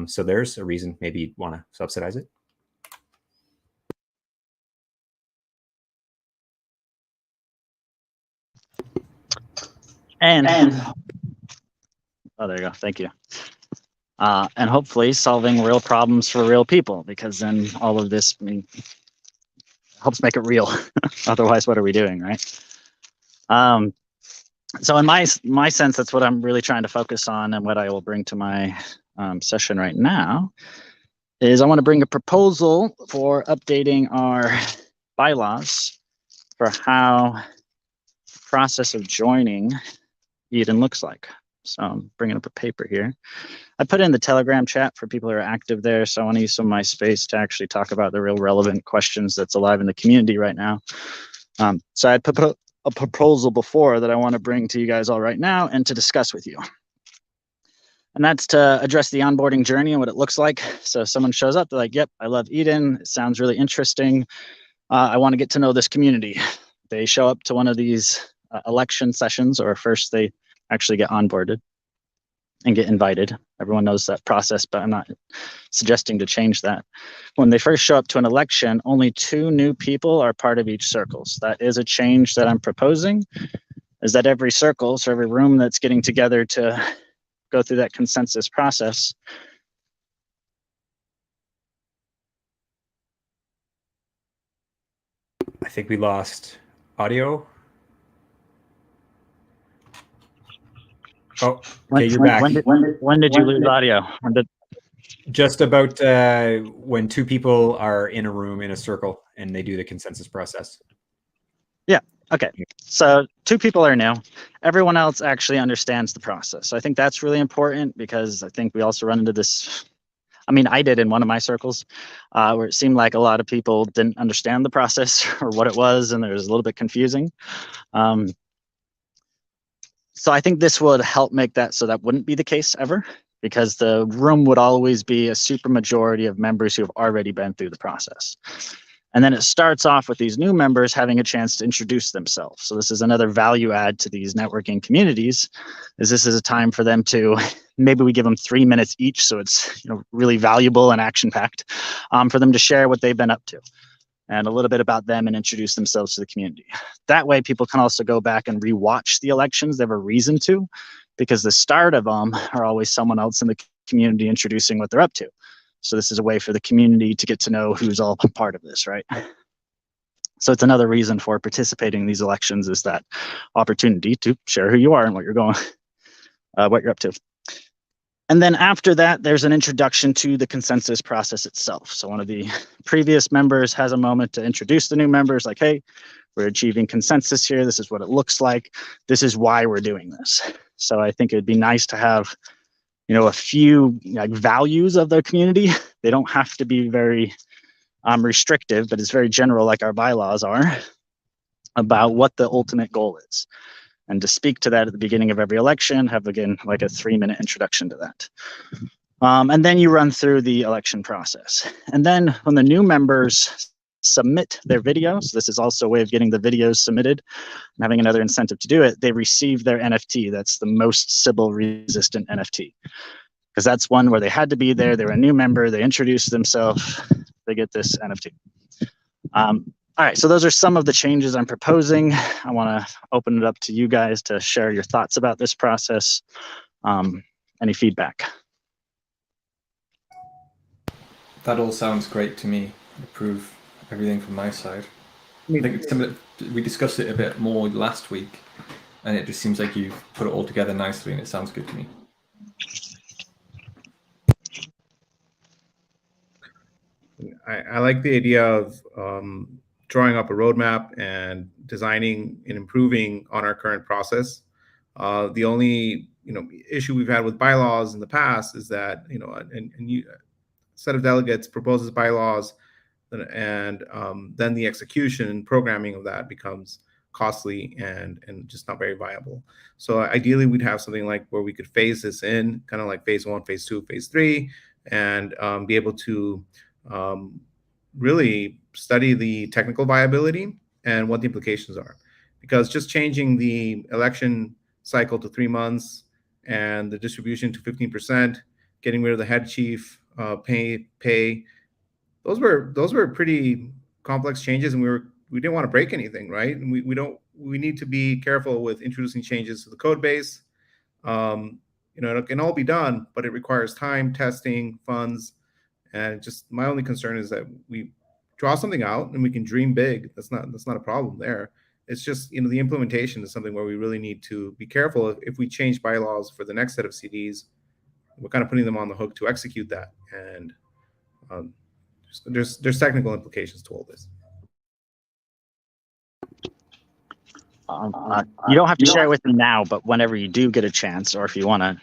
So there's a reason maybe you'd want to subsidize it.
And oh, there you go. Thank you. And hopefully solving real problems for real people, because then all of this helps make it real. Otherwise, what are we doing, right? So in my sense, that's what I'm really trying to focus on, and what I will bring to my session right now is I want to bring a proposal for updating our bylaws for how the process of joining Eden looks like. So I'm bringing up a paper here. I put it in the Telegram chat for people who are active there, so I want to use some of my space to actually talk about the real relevant questions that's alive in the community right now. So I put a proposal before that I want to bring to you guys all right now and to discuss with you. And that's to address the onboarding journey and what it looks like. So if someone shows up, they're like, yep, I love Eden. It sounds really interesting. I want to get to know this community. They show up to one of these election sessions, or first they actually get onboarded and get invited. Everyone knows that process, but I'm not suggesting to change that. When they first show up to an election, only 2 new people are part of each circle. So that is a change that I'm proposing, is that every circle, so every room that's getting together to go through that consensus process,
I think we lost audio. Oh, okay, you're back.
When did you lose audio?
Just about when two people are in a room in a circle and they do the consensus process.
Okay, so two people are new. Everyone else actually understands the process. So I think that's really important because I think we also run into this. I mean, I did in one of my circles where it seemed like a lot of people didn't understand the process or what it was, and it was a little bit confusing. So I think this would help make that so that wouldn't be the case ever, because the room would always be a super majority of members who have already been through the process. And then it starts off with these new members having a chance to introduce themselves. So this is another value add to these networking communities, is this is a time for them to, maybe we give them 3 minutes each, so it's really valuable and action packed, for them to share what they've been up to and a little bit about them and introduce themselves to the community. That way people can also go back and rewatch the elections. They have a reason to, because the start of them are always someone else in the community introducing what they're up to. So this is a way for the community to get to know who's all part of this, right? So it's another reason for participating in these elections, is that opportunity to share who you are and what you're going, what you're up to. And then after that, there's an introduction to the consensus process itself. So one of the previous members has a moment to introduce the new members, like, hey, we're achieving consensus here. This is what it looks like. This is why we're doing this. So I think it'd be nice to have a few values of the community. They don't have to be very restrictive, but it's very general, like our bylaws are, about what the ultimate goal is. And to speak to that at the beginning of every election, have again like a 3-minute introduction to that. And then you run through the election process. And then when the new members submit their videos, this is also a way of getting the videos submitted and having another incentive to do it, they receive their NFT. That's the most Sybil resistant NFT, because that's one where they had to be there. They're a new member. They introduced themselves. They get this NFT. All right, so those are some of the changes I'm proposing. I want to open it up to you guys to share your thoughts about this process. Any feedback?
That all sounds great to me. I approve everything from my side. I think it's similar. We discussed it a bit more last week, and it just seems like you've put it all together nicely, and it sounds good to me.
I like the idea of drawing up a roadmap and designing and improving on our current process. The only issue we've had with bylaws in the past is that a set of delegates proposes bylaws, and then the execution and programming of that becomes costly and just not very viable. So ideally, we'd have something like where we could phase this in, kind of like phase 1, phase 2, phase 3, and be able to really study the technical viability and what the implications are. Because just changing the election cycle to 3 months and the distribution to 15%, getting rid of the head chief pay, those were pretty complex changes, and we didn't want to break anything, right? And we need to be careful with introducing changes to the code base. It can all be done, but it requires time, testing, funds. And just my only concern is that we draw something out and we can dream big. That's not a problem there. It's just, the implementation is something where we really need to be careful. If we change bylaws for the next set of CDs, we're kind of putting them on the hook to execute that. And there's technical implications to all this.
You don't have to share it with me now, but whenever you do get a chance, or if you want to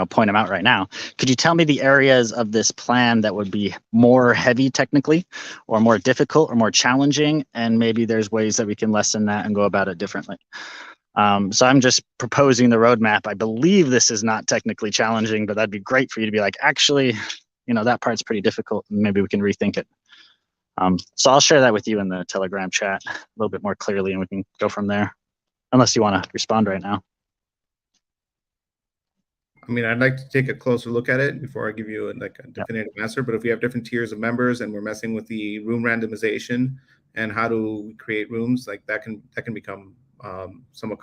point them out right now, could you tell me the areas of this plan that would be more heavy technically, or more difficult, or more challenging, and maybe there's ways that we can lessen that and go about it differently? So I'm just proposing the roadmap. I believe this is not technically challenging, but that'd be great for you to be like, actually, that part's pretty difficult, and maybe we can rethink it. So I'll share that with you in the Telegram chat a little bit more clearly, and we can go from there, unless you want to respond right now.
I mean, I'd like to take a closer look at it before I give you a definitive answer. But if we have different tiers of members and we're messing with the room randomization and how do we create rooms, like that can become somewhat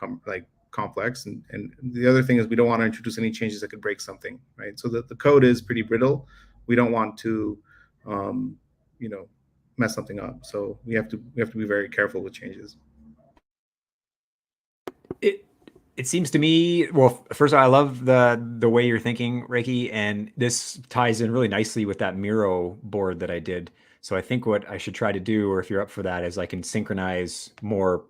complex. And the other thing is we don't want to introduce any changes that could break something, right? So the code is pretty brittle. We don't want to, mess something up. So we have to be very careful with changes.
It seems to me, well, first of all, I love the way you're thinking, Reiki, and this ties in really nicely with that Miro board that I did. So I think what I should try to do, or if you're up for that, is I can synchronize more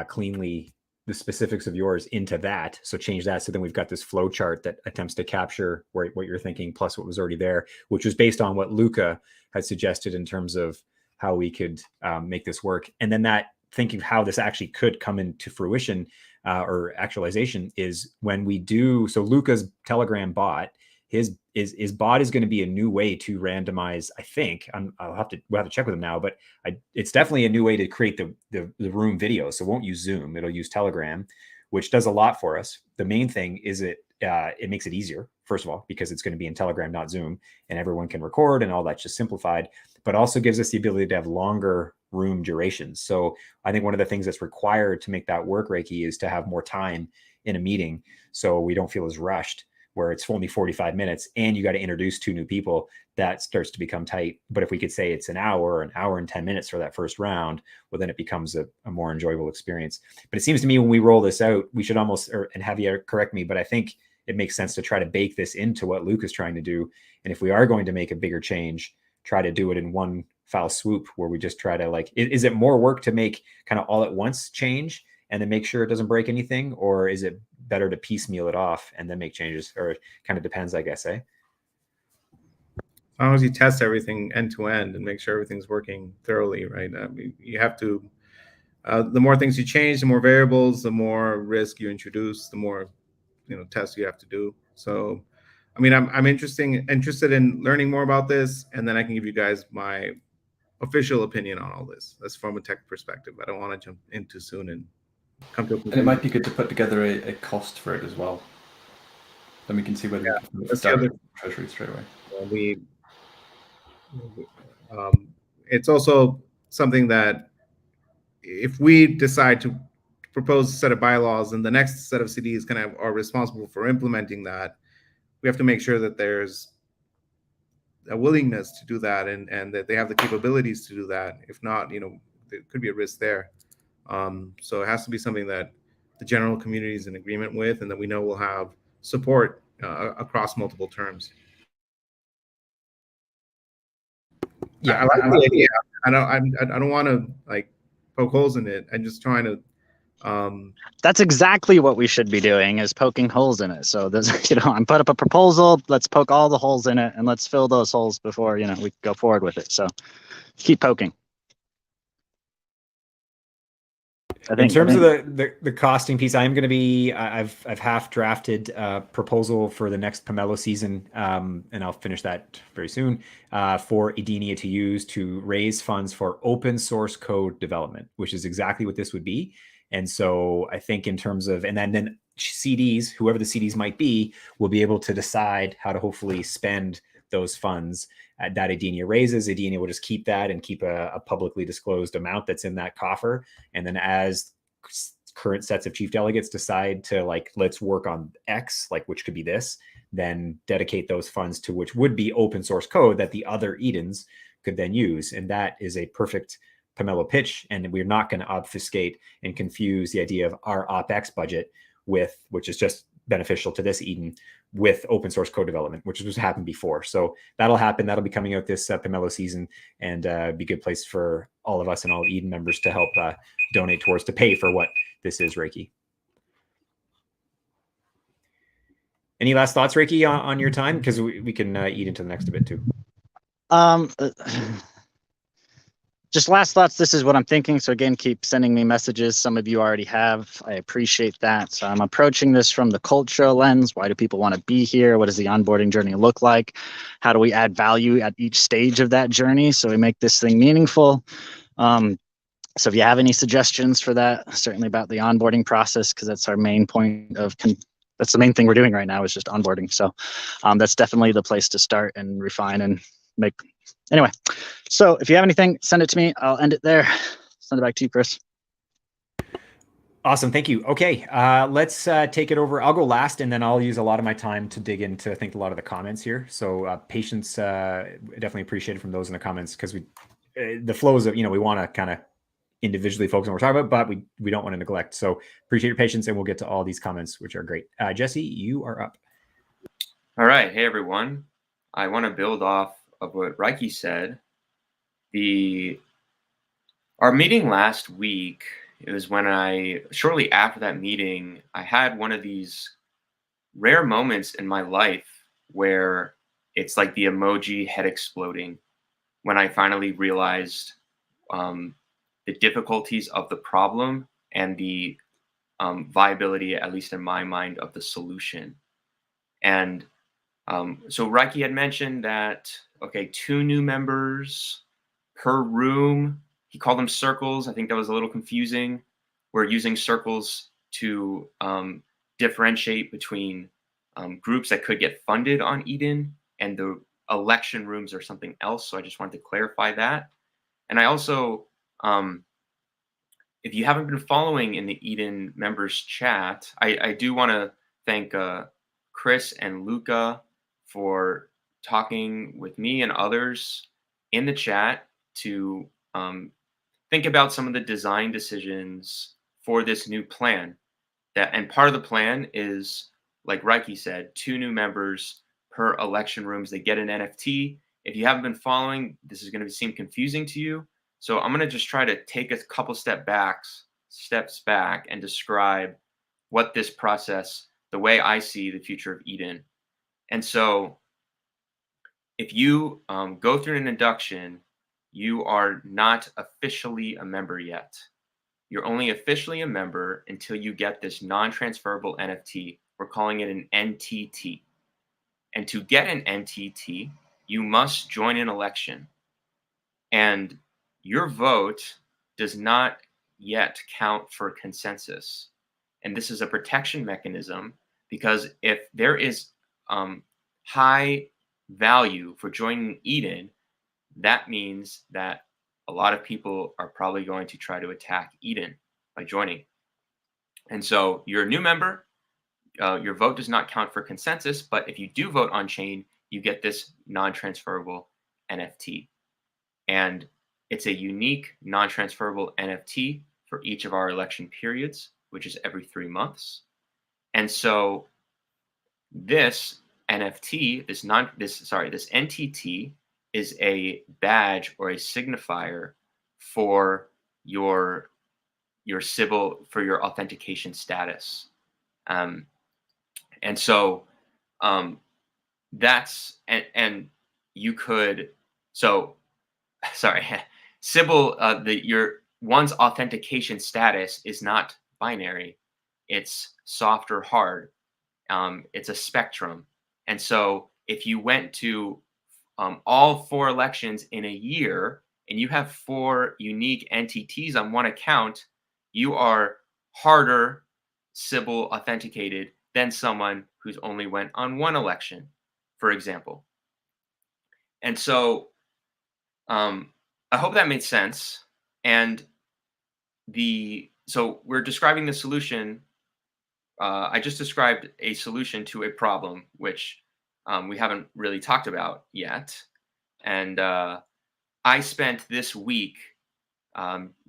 cleanly the specifics of yours into that. So change that. So then we've got this flow chart that attempts to capture what you're thinking plus what was already there, which was based on what Luca had suggested in terms of how we could make this work. And then that thinking how this actually could come into fruition or actualization is when we do. So Luca's Telegram bot, his bot is going to be a new way to randomize. I think we'll have to check with him now, but it's definitely a new way to create the room video. So it won't use Zoom; it'll use Telegram, which does a lot for us. The main thing is it makes it easier, first of all, because it's going to be in Telegram, not Zoom, and everyone can record and all that's just simplified. But also gives us the ability to have longer room durations. So I think one of the things that's required to make that work, Reiki, is to have more time in a meeting so we don't feel as rushed, where it's only 45 minutes and you got to introduce 2 new people. That starts to become tight. But if we could say it's an hour and 10 minutes for that first round, well, then it becomes a more enjoyable experience. But it seems to me when we roll this out, we should almost, and have you correct me, but I think it makes sense to try to bake this into what Luke is trying to do. And if we are going to make a bigger change, try to do it in one foul swoop, where we just try to, like, is it more work to make kind of all at once change and then make sure it doesn't break anything? Or is it better to piecemeal it off and then make changes? Or it kind of depends, I guess, eh?
As long as you test everything end to end and make sure everything's working thoroughly, right? I mean, you have to, the more things you change, the more variables, the more risk you introduce, the more, tests you have to do. So, I mean, I'm interested in learning more about this, and then I can give you guys my official opinion on all this. That's from a tech perspective. I don't want to jump in too soon and come to a conclusion.
And it might be good to put together a cost for it as well. Then we can see whether we can start the treasury straight away.
It's also something that if we decide to propose a set of bylaws and the next set of CDs kind of are responsible for implementing that, we have to make sure that there's a willingness to do that and that they have the capabilities to do that. If not, there could be a risk there. So it has to be something that the general community is in agreement with and that we know will have support across multiple terms. Yeah, I like the idea. I don't want to like poke holes in it. I'm just trying to.
That's exactly what we should be doing, is poking holes in it. So there's, I'm put up a proposal. Let's poke all the holes in it and let's fill those holes before, we go forward with it. So keep poking.
In terms of the costing piece, I am going to be, I've half drafted a proposal for the next Pomelo season, and I'll finish that very soon, for Edenia to use to raise funds for open source code development, which is exactly what this would be. And so I think in terms of, and then CDs, whoever the CDs might be, will be able to decide how to hopefully spend those funds that Edenia raises. Edenia will just keep that and keep a publicly disclosed amount that's in that coffer. And then as current sets of chief delegates decide to, like, let's work on X, like, which could be this, then dedicate those funds to which would be open source code that the other Edens could then use. And that is a perfect Pomelo pitch. And we're not going to obfuscate and confuse the idea of our OpEx budget with, which is just beneficial to this Eden, with open source code development, which has happened before. So that'll happen. That'll be coming out this Pomelo season, and be a good place for all of us and all Eden members to help donate towards, to pay for what this is, Reiki. Any last thoughts, Reiki, on your time? Because we can eat into the next a bit too.
Just last thoughts. This is what I'm thinking. So again, keep sending me messages. Some of you already have. I appreciate that. So I'm approaching this from the cultural lens. Why do people want to be here? What does the onboarding journey look like? How do we add value at each stage of that journey so we make this thing meaningful? So if you have any suggestions for that, certainly about the onboarding process, because that's our main point of, that's the main thing we're doing right now, is just onboarding. So that's definitely the place to start and refine and make. Anyway, so if you have anything, send it to me. I'll end it there. Send it back to you, Chris.
Awesome. Thank you. Okay, let's take it over. I'll go last, and then I'll use a lot of my time to dig into, I think, a lot of the comments here. So patience, definitely appreciated from those in the comments, because the flows of, we want to kind of individually focus on what we're talking about, but we don't want to neglect. So appreciate your patience, and we'll get to all these comments, which are great. Jesse, you are up.
All right. Hey, everyone. I want to build off of what Reiki said. Our meeting last week, it was when shortly after that meeting, I had one of these rare moments in my life where it's like the emoji head exploding when I finally realized the difficulties of the problem and the viability, at least in my mind, of the solution. And so Reiki had mentioned that, okay, 2 new members per room. He called them circles. I think that was a little confusing. We're using circles to differentiate between groups that could get funded on Eden, and the election rooms are something else. So I just wanted to clarify that. And I also, if you haven't been following in the Eden members chat, I do want to thank Chris and Luca for talking with me and others in the chat to think about some of the design decisions for this new plan. And part of the plan is, like Reiki said, 2 new members per election rooms. They get an NFT. If you haven't been following, this is going to seem confusing to you. So I'm going to just try to take a couple steps back and describe what this process, the way I see the future of Eden. And so if you go through an induction, you are not officially a member yet. You're only officially a member until you get this non-transferable NFT. We're calling it an NTT. And to get an NTT, you must join an election. And your vote does not yet count for consensus. And this is a protection mechanism, because if there is high value for joining Eden, that means that a lot of people are probably going to try to attack Eden by joining. And so you're a new member, your vote does not count for consensus, but if you do vote on chain, you get this non-transferable NFT. And it's a unique non-transferable NFT for each of our election periods, which is every 3 months. And so this NFT, this NTT is a badge or a signifier for your Sybil, for your authentication status. And so that's, and you could, so sorry, Sybil, your one's authentication status is not binary. It's soft or hard. It's a spectrum. And so if you went to all 4 elections in a year and you have 4 unique entities on one account, you are harder Sybil authenticated than someone who's only went on 1 election, for example. And so I hope that made sense. And so we're describing the solution. I just described a solution to a problem, which we haven't really talked about yet. And I spent this week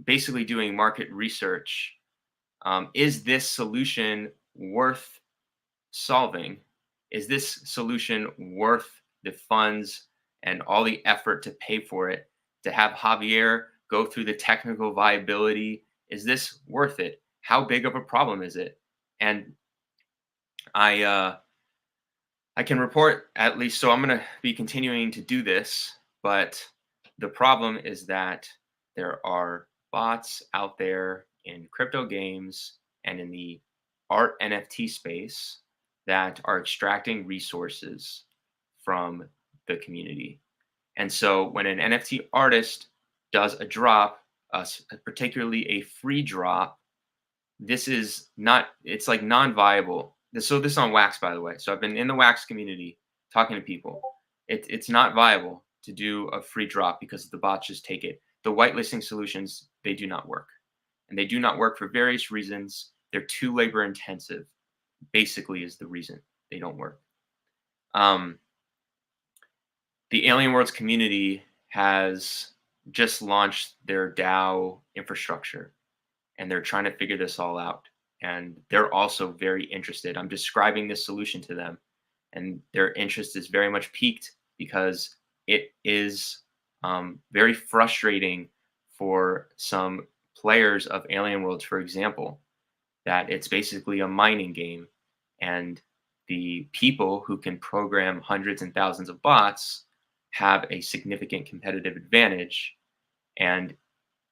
basically doing market research. Is this solution worth solving? Is this solution worth the funds and all the effort to pay for it? To have Javier go through the technical viability, is this worth it? How big of a problem is it? And I can report, at least, so I'm going to be continuing to do this, but the problem is that there are bots out there in crypto games and in the art NFT space that are extracting resources from the community. And so when an NFT artist does a drop, particularly a free drop, this is not, it's like non-viable. So this is on Wax, by the way. So I've been in the Wax community talking to people. It's not viable to do a free drop because the bots just take it. The whitelisting solutions, they do not work. And they do not work for various reasons. They're too labor intensive, basically, is the reason they don't work. The Alien Worlds community has just launched their DAO infrastructure, and they're trying to figure this all out. And they're also very interested. I'm describing this solution to them, and their interest is very much piqued because it is very frustrating for some players of Alien Worlds, for example, that it's basically a mining game, and the people who can program hundreds and thousands of bots have a significant competitive advantage, and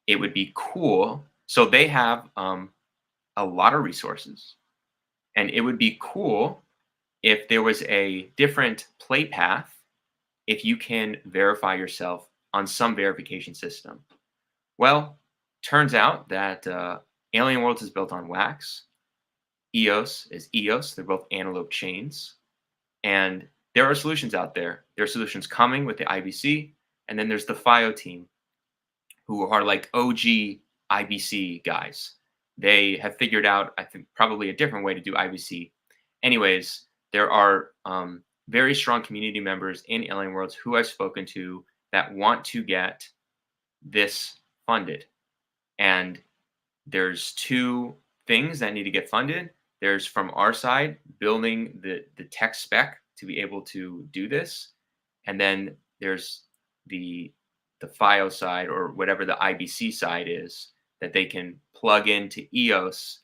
it would be cool. So they have a lot of resources, and it would be cool if there was a different play path if you can verify yourself on some verification system. Well, turns out that Alien Worlds is built on Wax. EOS is EOS. They're both analog chains. And there are solutions out there. There are solutions coming with the IBC. And then there's the FIO team, who are like OG IBC guys. They have figured out, I think, probably a different way to do IBC. Anyways, there are very strong community members in Alien Worlds who I've spoken to that want to get this funded. And there's two things that need to get funded. There's, from our side, building the tech spec to be able to do this. And then there's the FIO side, or whatever the IBC side is, that they can plug into EOS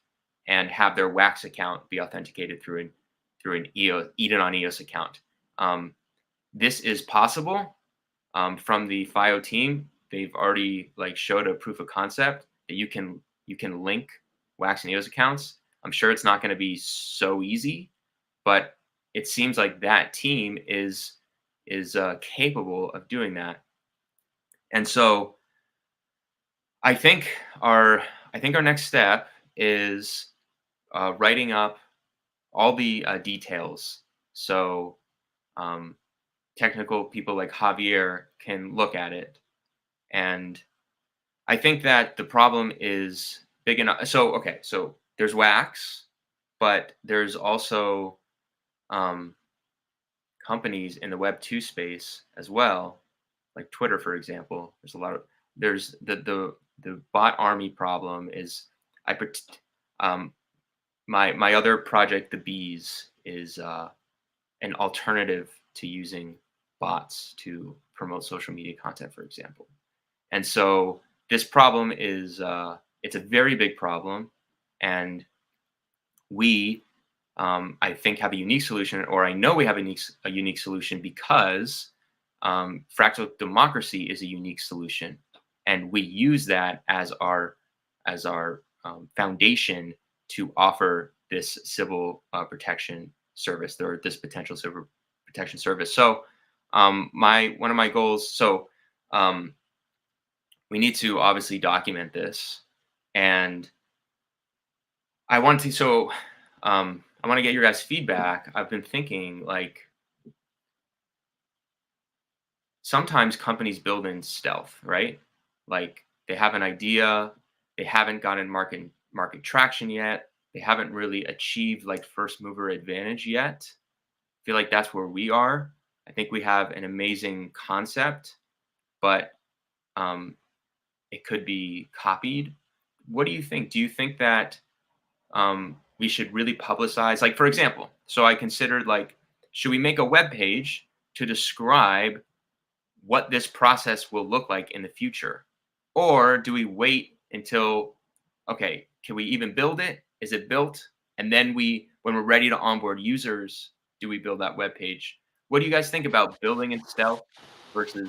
and have their Wax account be authenticated through an EOS Eden on EOS account. This is possible. From the FIO team, they've already showed a proof of concept that you can link Wax and EOS accounts. I'm sure it's not going to be so easy, but it seems like that team is capable of doing that. And so I think our next step is writing up all the details, so technical people like Javier can look at it. And I think that the problem is big enough. So there's Wax, but there's also companies in the Web 2 space as well, like Twitter, for example. There's the bot army problem is my other project, the Bees, is an alternative to using bots to promote social media content, for example. And so this problem is it's a very big problem, and we I think have a unique solution, or I know we have a unique solution, because fractal democracy is a unique solution, and we use that as our foundation to offer this civil protection service, or this potential civil protection service. So one of my goals, so we need to obviously document this, and I want to get your guys' feedback. I've been thinking, sometimes companies build in stealth, right? Like, they have an idea, they haven't gotten market traction yet, they haven't really achieved first mover advantage yet. I feel like that's where we are. I think we have an amazing concept, but it could be copied. What do you think? Do you think that we should really publicize? For example, so I considered, should we make a web page to describe what this process will look like in the future? Or do we wait until, okay, can we even build it? Is it built? And then when we're ready to onboard users, do we build that web page? What do you guys think about building in stealth versus,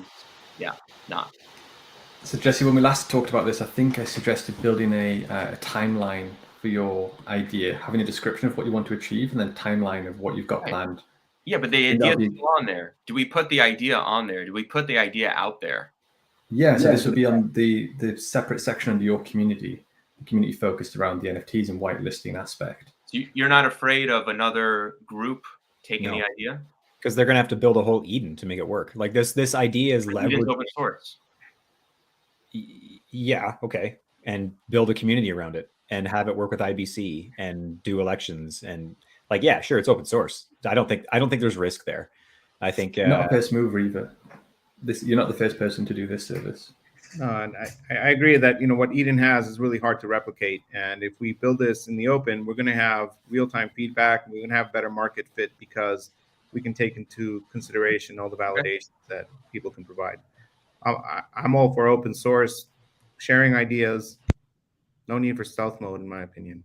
not?
So Jesse, when we last talked about this, I think I suggested building a timeline for your idea, having a description of what you want to achieve, and then timeline of what you've got planned.
Yeah, but the idea is still on there. Do we put the idea on there? Do we put the idea out there?
Yeah, so this would be on the separate section under your community focused around the NFTs and whitelisting aspect.
So you're not afraid of another group taking the idea?
Because they're going to have to build a whole Eden to make it work. This idea is leveraged.
Open source.
Yeah, okay. And build a community around it and have it work with IBC and do elections and sure, it's open source. I don't think there's risk there. I think
not a first mover either. You're not the first person to do this service.
And I agree that what Eden has is really hard to replicate. And if we build this in the open, we're going to have real-time feedback. We're going to have better market fit because we can take into consideration all the validations that people can provide. I'm all for open source, sharing ideas. No need for stealth mode, in my opinion.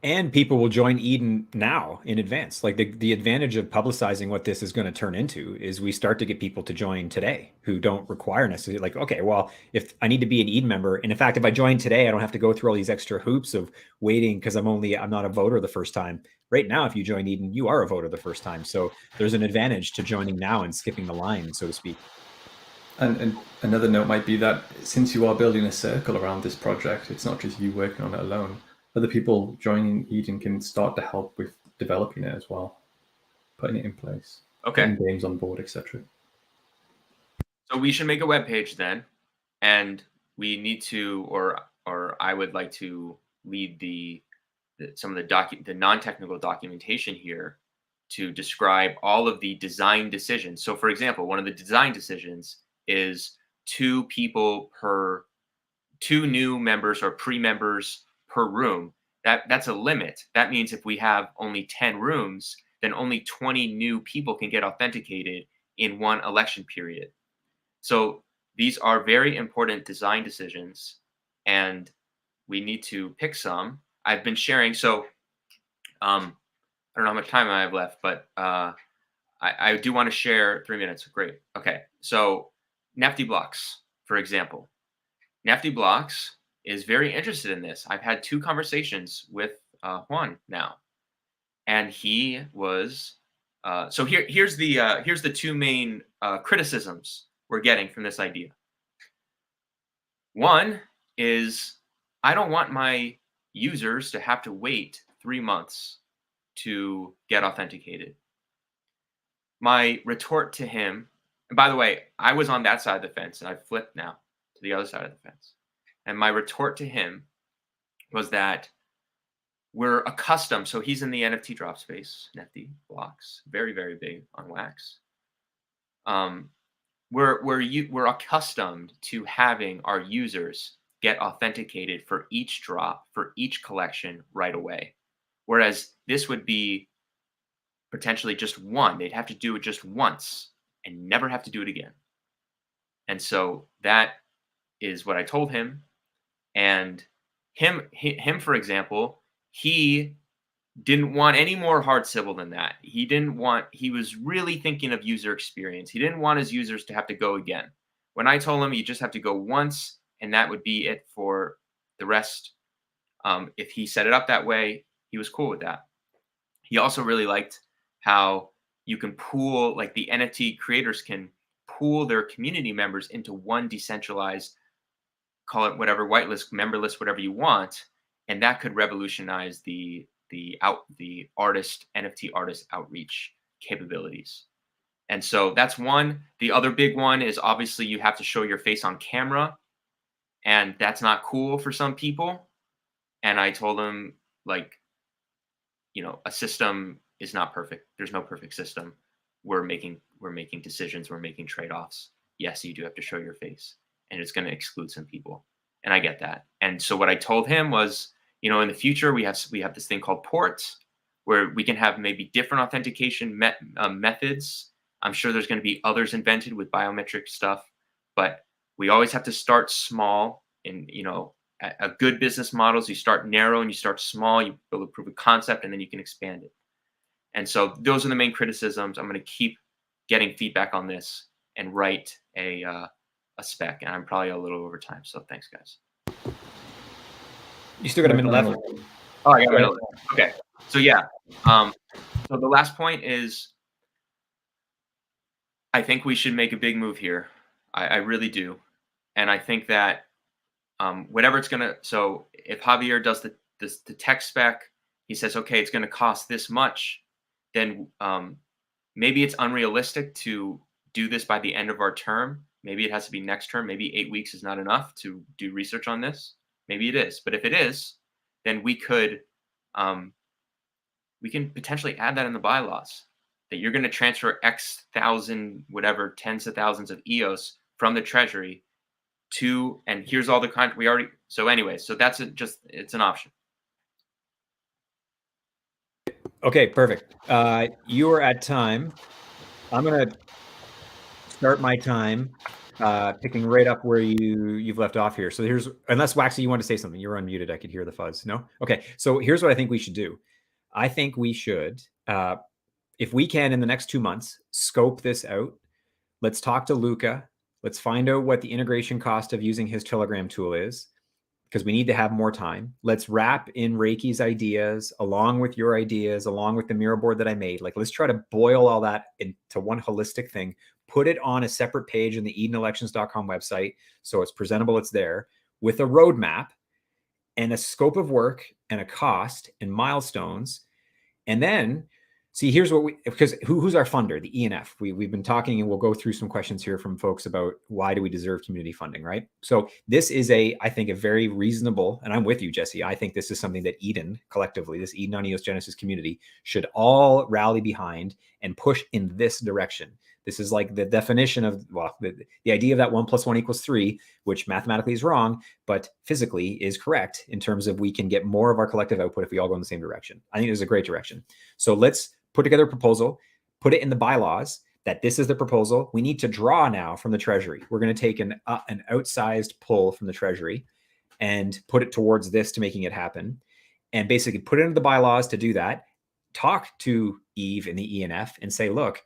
And people will join Eden now in advance. Like the advantage of publicizing what this is going to turn into is we start to get people to join today who don't require necessarily like, okay, well, if I need to be an Eden member, and in fact, if I join today, I don't have to go through all these extra hoops of waiting because I'm not a voter the first time. Right now, if you join Eden, you are a voter the first time. So there's an advantage to joining now and skipping the line, so to speak.
And another note might be that since you are building a circle around this project, it's not just you working on it alone. Other people joining Eden can start to help with developing it as well, putting it in place,
Okay.
getting games on board, etc.
So we should make a web page then, and we need to, or I would like to lead some of the non-technical documentation here to describe all of the design decisions. So, for example, one of the design decisions is 2 new members or pre-members per room. That's a limit. That means if we have only 10 rooms, then only 20 new people can get authenticated in one election period. So these are very important design decisions, and we need to pick some. I've been sharing, so I don't know how much time I have left, but I do want to share 3 minutes. Great. Okay. So Nefty Blocks, for example. Nefty Blocks is very interested in this. I've had 2 conversations with Juan now, and he was. So here's the 2 main criticisms we're getting from this idea. One is I don't want my users to have to wait 3 months to get authenticated. My retort to him, and by the way, I was on that side of the fence and I flipped now to the other side of the fence. And my retort to him was that we're accustomed. So he's in the NFT drop space, Nefty Blocks, very, very big on Wax. We're accustomed to having our users get authenticated for each drop, for each collection right away. Whereas this would be potentially just one. They'd have to do it just once and never have to do it again. And so that is what I told him. And him, for example, he didn't want any more hard civil than that. He was really thinking of user experience. He didn't want his users to have to go again. When I told him you just have to go once and that would be it for the rest, if he set it up that way, he was cool with that. He also really liked how you can pool, like the NFT creators can pool their community members into one decentralized, call it whatever, whitelist, member list, whatever you want, and that could revolutionize the NFT artist outreach capabilities. And so that's one. The other big one is obviously you have to show your face on camera, and that's not cool for some people. And I told him, like, a system is not perfect. There's no perfect system. We're making decisions. We're making trade-offs. Yes, you do have to show your face, and it's going to exclude some people. And I get that. And so what I told him was, in the future, we have this thing called ports, where we can have maybe different authentication methods. I'm sure there's going to be others invented with biometric stuff, but we always have to start small. And a good business model is you start narrow and you start small. You build a proof of concept, and then you can expand it. And so those are the main criticisms. I'm going to keep getting feedback on this and write a spec. And I'm probably a little over time. So thanks, guys.
You still got a minute left.
Oh, I got a minute left. Okay. So yeah. So the last point is I think we should make a big move here. I really do. And I think that whatever it's going to, so if Javier does the tech spec, he says, okay, it's going to cost this much, then maybe it's unrealistic to do this by the end of our term. Maybe it has to be next term. Maybe 8 weeks is not enough to do research on this. Maybe it is. But if it is, then we can potentially add that in the bylaws, that you're going to transfer X thousand, whatever, tens of thousands of EOS from the treasury 2, and here's all the content we already. So anyway, so that's it's an option.
Okay, perfect. You are at time. I'm gonna start my time picking right up where you've left off here. So here's, unless Waxy, you want to say something. You're unmuted. I could hear the fuzz. No? Okay. So here's what I think we should do. I think we should, if we can, in the next 2 months, scope this out. Let's talk to Luca. Let's find out what the integration cost of using his Telegram tool is, because we need to have more time. Let's wrap in Reiki's ideas along with your ideas, along with the mirror board that I made. Like, let's try to boil all that into one holistic thing, put it on a separate page in the EdenElections.com website so it's presentable, it's there, with a roadmap and a scope of work and a cost and milestones. And then see, here's what because who's our funder? The ENF. We've been talking, and we'll go through some questions here from folks about why do we deserve community funding, right? So this is I think, a very reasonable, and I'm with you, Jesse. I think this is something that Eden collectively, this Eden on EOS Genesis community, should all rally behind and push in this direction. This is like the definition of, well, the idea of that 1 + 1 = 3, which mathematically is wrong, but physically is correct in terms of we can get more of our collective output if we all go in the same direction. I think it's a great direction. So let's put together a proposal, put it in the bylaws that this is the proposal. We need to draw now from the Treasury. We're going to take an outsized pull from the Treasury and put it towards this to making it happen, and basically put it into the bylaws to do that. Talk to Eve and the ENF and say, look,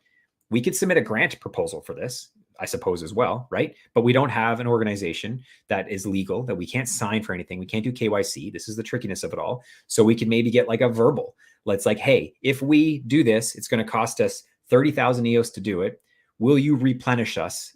we could submit a grant proposal for this, I suppose, as well, right? But we don't have an organization that is legal, that we can't sign for anything. We can't do KYC. This is the trickiness of it all. So we could maybe get like a verbal. Let's like, hey, if we do this, it's going to cost us 30,000 EOS to do it. Will you replenish us,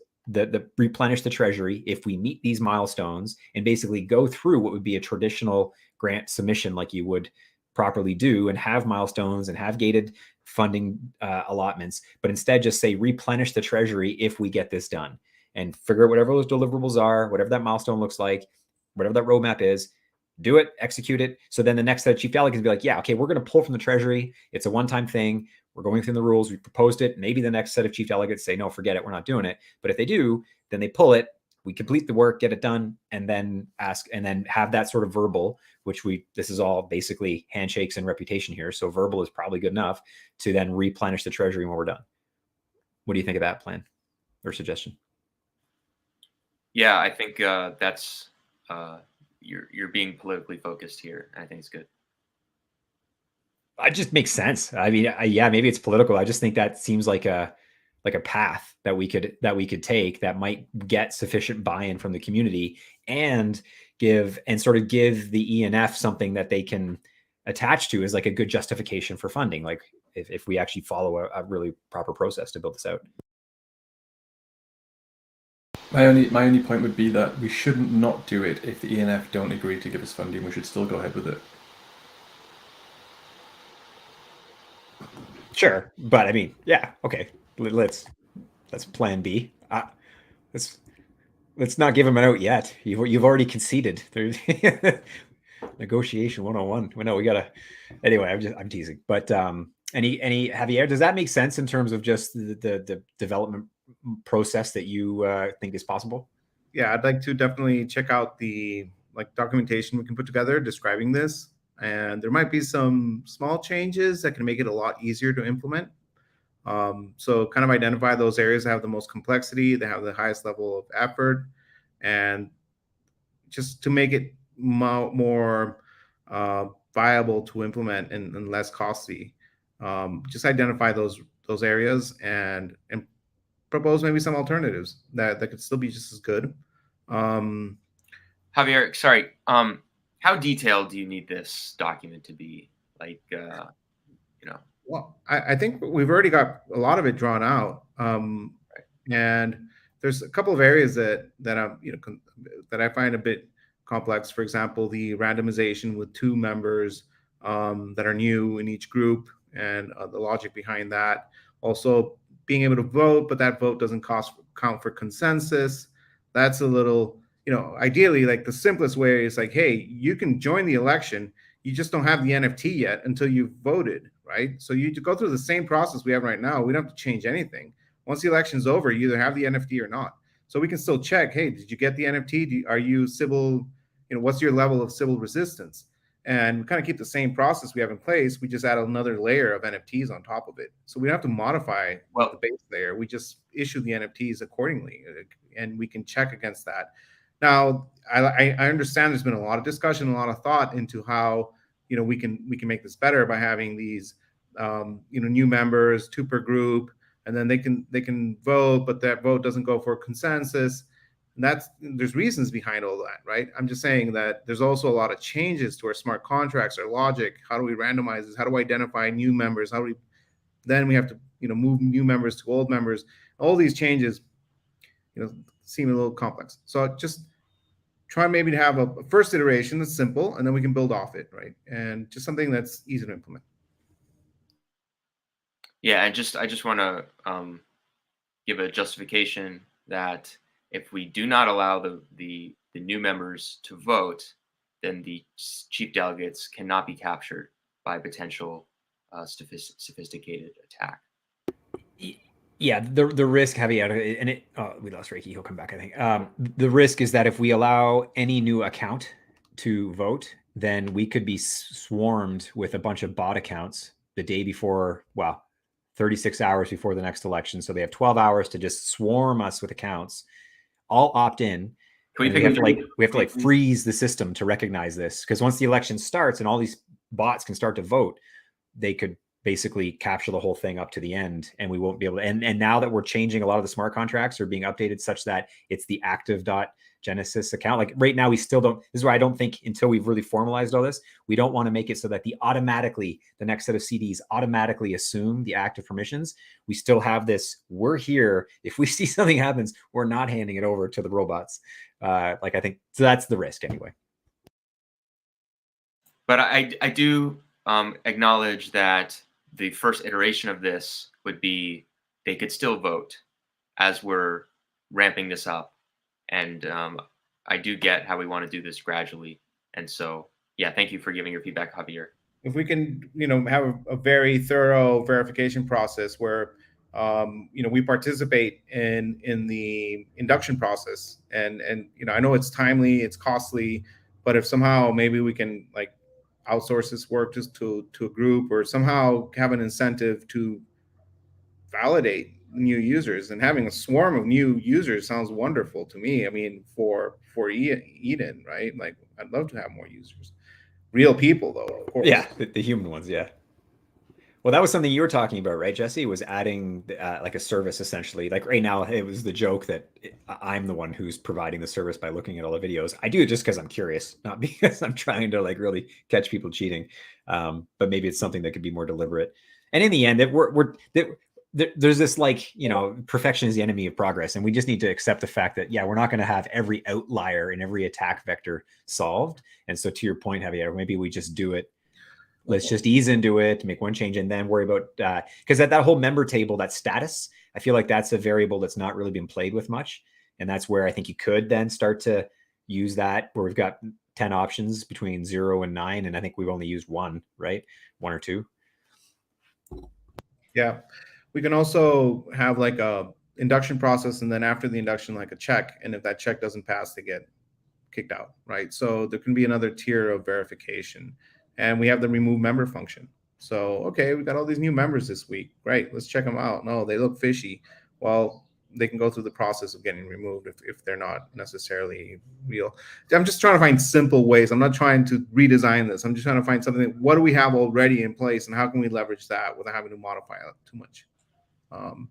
replenish the Treasury if we meet these milestones, and basically go through what would be a traditional grant submission like you would properly do, and have milestones and have gated funding allotments, but instead just say replenish the Treasury if we get this done, and figure out whatever those deliverables are, whatever that milestone looks like, whatever that roadmap is, do it, execute it. So then the next set of chief delegates be like, yeah, okay, we're going to pull from the Treasury. It's a one-time thing. We're going through the rules. We proposed it. Maybe the next set of chief delegates say, no, forget it. We're not doing it. But if they do, then they pull it. We complete the work, get it done, and then ask, and then have that sort of verbal, which this is all basically handshakes and reputation here. So verbal is probably good enough to then replenish the Treasury when we're done. What do you think of that plan or suggestion?
Yeah, I think that's you're being politically focused here. I think it's good.
It just makes sense. I mean, yeah, maybe it's political. I just think that seems like a path that we could take that might get sufficient buy-in from the community and give the ENF something that they can attach to as like a good justification for funding. Like if we actually follow a really proper process to build this out.
My only point would be that we shouldn't not do it if the ENF don't agree to give us funding. We should still go ahead with it.
Sure, but I mean, yeah, okay. Let's plan B. Let's not give him an out yet. You've already conceded. There's negotiation 101. Well, no, we gotta. Anyway, I'm teasing. But any Javier, does that make sense in terms of just the development process that you think is possible?
Yeah, I'd like to definitely check out the documentation we can put together describing this, and there might be some small changes that can make it a lot easier to implement. So kind of identify those areas that have the most complexity, that have the highest level of effort, and just to make it more viable to implement and less costly. Just identify those areas and propose maybe some alternatives that could still be just as good.
Javier, sorry. How detailed do you need this document to be? Like,
Well, I think we've already got a lot of it drawn out, and there's a couple of areas that I find a bit complex. For example, the randomization with 2 members that are new in each group, and the logic behind that. Also, being able to vote, but that vote doesn't count for consensus. That's a little, ideally, like the simplest way is like, hey, you can join the election. You just don't have the NFT yet until you've voted, right? So you go through the same process we have right now. We don't have to change anything. Once the election's over, you either have the NFT or not. So we can still check, hey, did you get the NFT? Are you civil, what's your level of civil resistance? And we kind of keep the same process we have in place. We just add another layer of NFTs on top of it. So we don't have to modify the base layer. We just issue the NFTs accordingly, and we can check against that. Now, I understand there's been a lot of discussion, a lot of thought into how we can make this better by having these new members, 2 per group, and then they can vote, but that vote doesn't go for consensus. And there's reasons behind all that, right? I'm just saying that there's also a lot of changes to our smart contracts, our logic. How do we randomize this? How do we identify new members? Then we have to move new members to old members. All these changes seem a little complex. So just try maybe to have a first iteration that's simple, and then we can build off it, right? And just something that's easy to implement.
Yeah, I just want to give a justification that if we do not allow the new members to vote, then the chief delegates cannot be captured by potential sophisticated attack.
Yeah, the risk caveat, and we lost Reiki. He'll come back, I think. The risk is that if we allow any new account to vote, then we could be swarmed with a bunch of bot accounts the day before, 36 hours before the next election. So they have 12 hours to just swarm us with accounts, all opt in. We have to freeze the system to recognize this, because once the election starts and all these bots can start to vote, they could basically capture the whole thing up to the end, and we won't be able to. And now that we're changing, a lot of the smart contracts are being updated such that it's the active.genesis account. Like right now, we still don't. This is why I don't think, until we've really formalized all this, we don't want to make it so that the next set of CDs automatically assume the active permissions. We still have this. We're here. If we see something happens, we're not handing it over to the robots. I think so. That's the risk anyway.
But I do acknowledge that the first iteration of this would be they could still vote as we're ramping this up. And I do get how we want to do this gradually. And so, yeah, thank you for giving your feedback, Javier.
If we can, have a very thorough verification process where, we participate in the induction process, and I know it's timely, it's costly, but if somehow maybe we can outsource this work just to a group, or somehow have an incentive to validate new users, and having a swarm of new users sounds wonderful to me. I mean, for Eden, right? I'd love to have more users, real people though, of course.
Yeah, the human ones. Yeah. Well, that was something you were talking about, right, Jesse? Was adding a service essentially. Like right now, it was the joke that I'm the one who's providing the service by looking at all the videos. I do it just because I'm curious, not because I'm trying to really catch people cheating. But maybe it's something that could be more deliberate. And in the end, there's this perfection is the enemy of progress, and we just need to accept the fact that we're not going to have every outlier in every attack vector solved. And so, to your point, Javier, maybe we just do it. Let's just ease into it, make one change, and then worry about, because that whole member table, that status, I feel like that's a variable that's not really been played with much. And that's where I think you could then start to use that, where we've got 10 options between 0 and 9. And I think we've only used 1, right? 1 or 2.
Yeah. We can also have a induction process, and then after the induction, a check. And if that check doesn't pass, they get kicked out, right? So there can be another tier of verification. And we have the remove member function. So, okay, we got all these new members this week. Great, let's check them out. No, they look fishy. Well, they can go through the process of getting removed if they're not necessarily real. I'm just trying to find simple ways. I'm not trying to redesign this. I'm just trying to find something. What do we have already in place, and how can we leverage that without having to modify it too much?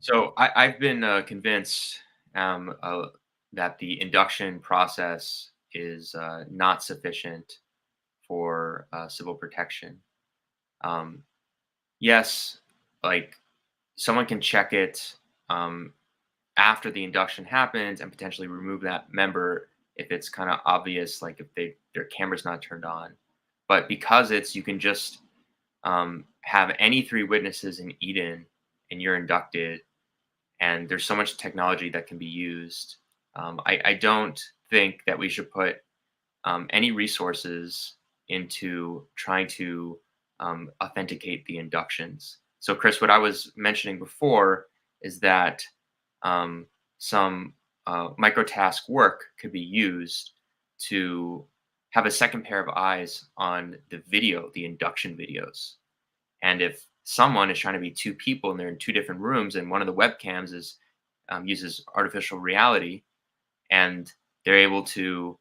So I've been convinced that the induction process is not sufficient for civil protection. Yes, someone can check it after the induction happens and potentially remove that member if it's kind of obvious, if their camera's not turned on. But because you can just have any 3 witnesses in Eden and you're inducted, and there's so much technology that can be used. I don't think that we should put any resources into trying to authenticate the inductions. So, Chris, what I was mentioning before is that some microtask work could be used to have a second pair of eyes on the video, the induction videos. And if someone is trying to be two people and they're in two different rooms, and one of the webcams is uses artificial reality, and they're able to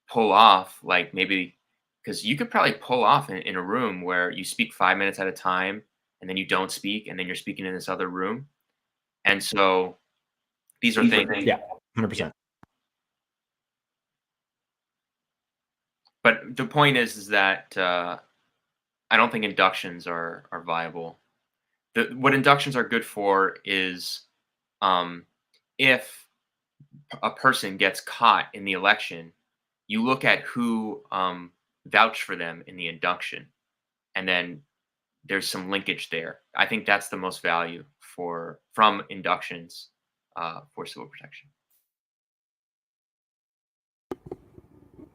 pull off, like, maybe, because you could probably pull off in a room where you speak 5 minutes at a time, and then you don't speak, and then you're speaking in this other room. And so these are things.
Yeah, 100%.
But the point is that I don't think inductions are viable. What inductions are good for is if a person gets caught in the election, you look at who vouched for them in the induction, and then there's some linkage there. I think that's the most value from inductions for civil protection.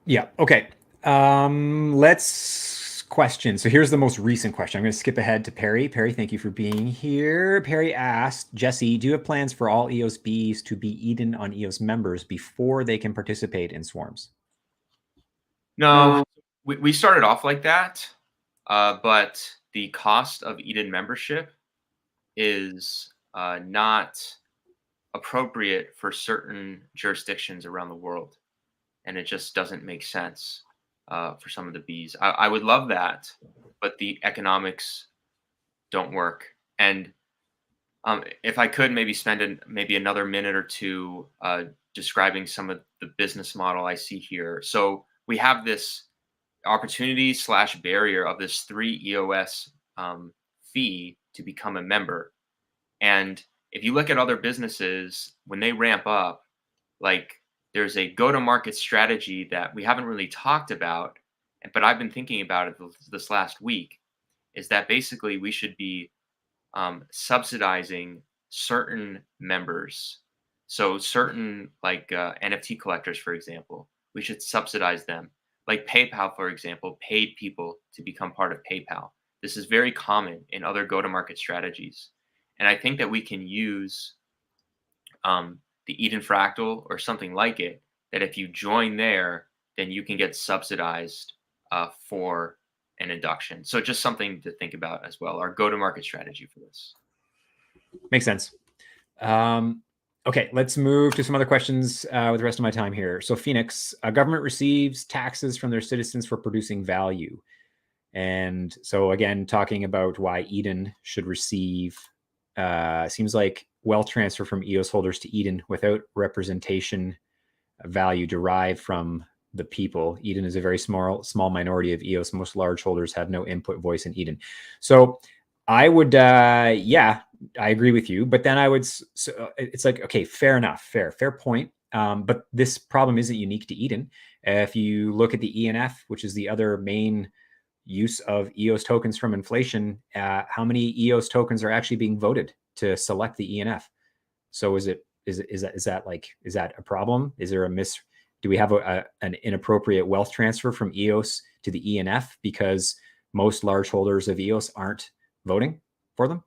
Yeah. Okay. Let's question. So here's the most recent question. I'm going to skip ahead to Perry. Perry, thank you for being here. Perry asked, Jesse, do you have plans for all EOS Bs to be Eden on EOS members before they can participate in swarms?
No, we started off like that, but the cost of Eden membership is not appropriate for certain jurisdictions around the world, and it just doesn't make sense for some of the Bs. I would love that, but the economics don't work. And if I could maybe spend maybe another minute or two describing some of the business model I see here. So we have this opportunity / barrier of this 3 EOS fee to become a member. And if you look at other businesses, when they ramp up, like, there's a go-to-market strategy that we haven't really talked about, but I've been thinking about it this last week, is that basically we should be subsidizing certain members. So certain, like NFT collectors, for example, we should subsidize them. Like PayPal, for example, paid people to become part of PayPal. This is very common in other go-to-market strategies. And I think that we can use the Eden Fractal or something like it, that if you join there, then you can get subsidized for an induction. So just something to think about as well, our go-to-market strategy for this.
Makes sense. Okay, let's move to some other questions with the rest of my time here. So Phoenix, a government receives taxes from their citizens for producing value. And so again, talking about why Eden should receive, seems like wealth transfer from EOS holders to Eden without representation value derived from the people. Eden is a very small minority of EOS. Most large holders have no input voice in Eden. So I would, yeah, I agree with you. But then I would, so it's like, okay, fair enough, fair point. But this problem isn't unique to Eden. If you look at the ENF, which is the other main use of EOS tokens from inflation, how many EOS tokens are actually being voted to select the ENF? So is that a problem? Is there do we have an inappropriate wealth transfer from EOS to the ENF because most large holders of EOS aren't voting for them?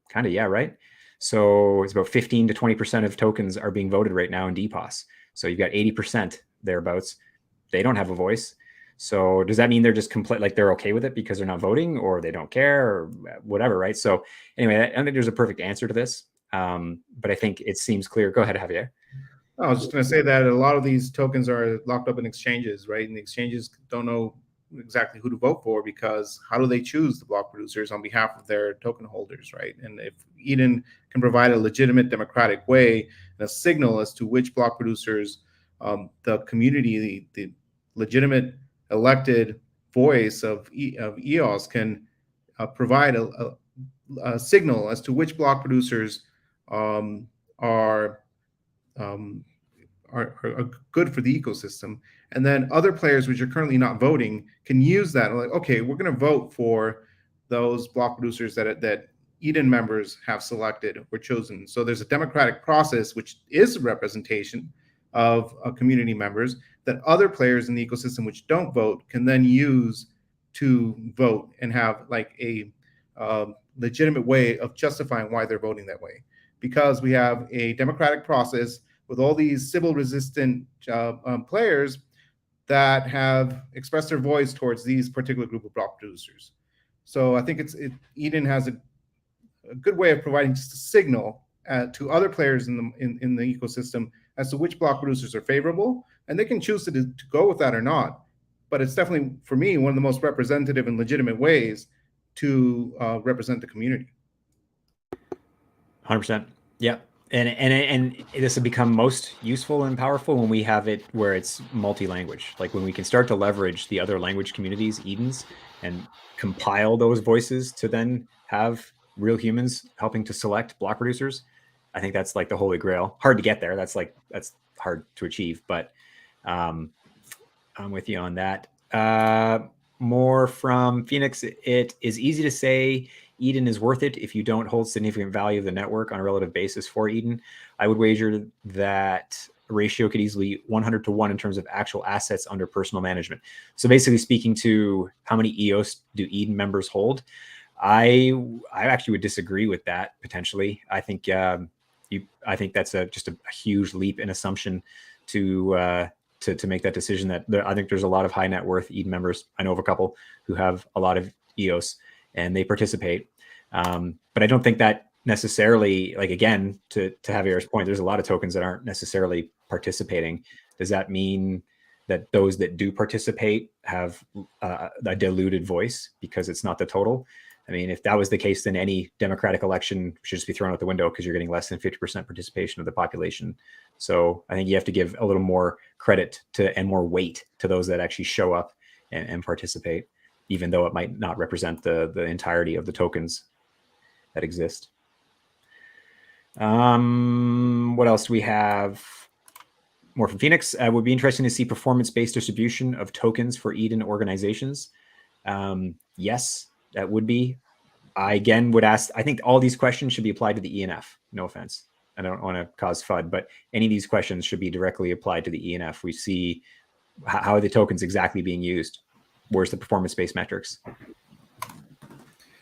Kind of, yeah, right? So it's about 15 to 20% of tokens are being voted right now in DPoS. So you've got 80% thereabouts. They don't have a voice. So does that mean they're just like they're okay with it because they're not voting, or they don't care, or whatever, right? So anyway, I don't think there's a perfect answer to this, but I think it seems clear. Go ahead, Javier.
I was just going to say that a lot of these tokens are locked up in exchanges, right? And the exchanges don't know exactly who to vote for, because how do they choose the block producers on behalf of their token holders, right? And if Eden can provide a legitimate democratic way and a signal as to which block producers the community, the legitimate elected voice of EOS can provide a signal as to which block producers are good for the ecosystem, and then other players which are currently not voting can use that. Like, okay, we're going to vote for those block producers that Eden members have selected or chosen. So there's a democratic process, which is a representation of community members, that other players in the ecosystem which don't vote can then use to vote and have like a legitimate way of justifying why they're voting that way. because we have a democratic process with all these civil resistant players that have expressed their voice towards these particular group of block producers. So I think Eden has a good way of providing just a signal to other players in the ecosystem as to which block producers are favorable, and they can choose to go with that or not. But it's definitely, for me, one of the most representative and legitimate ways to represent the community.
100%. Yeah. And this will become most useful and powerful when we have it where it's multi-language, like when we can start to leverage the other language communities, Edens, and compile those voices to then have real humans helping to select block producers. I think that's like the holy grail. Hard to get there. That's hard to achieve, but I'm with you on that. More from Phoenix. It is easy to say Eden is worth it if you don't hold significant value of the network on a relative basis for Eden. I would wager that ratio could easily 100 to 1 in terms of actual assets under personal management. So basically speaking to how many EOS do Eden members hold, I actually would disagree with that potentially. I think I think that's just a huge leap in assumption to make that decision. I think there's a lot of high net worth Eden members. I know of a couple who have a lot of EOS and they participate. But I don't think that necessarily, like, again, to Javier's point, there's a lot of tokens that aren't necessarily participating. Does that mean that those that do participate have a diluted voice because it's not the total? I mean, if that was the case, then any democratic election should just be thrown out the window because you're getting less than 50% participation of the population. So I think you have to give a little more credit to and more weight to those that actually show up and participate, even though it might not represent the entirety of the tokens that exist. What else do we have? More from Phoenix. Would be interesting to see performance-based distribution of tokens for Eden organizations. Yes, that would be. I again would ask, I think all these questions should be applied to the ENF. No offense. I don't want to cause FUD, but any of these questions should be directly applied to the ENF. We see how are the tokens exactly being used? Where's the performance-based metrics?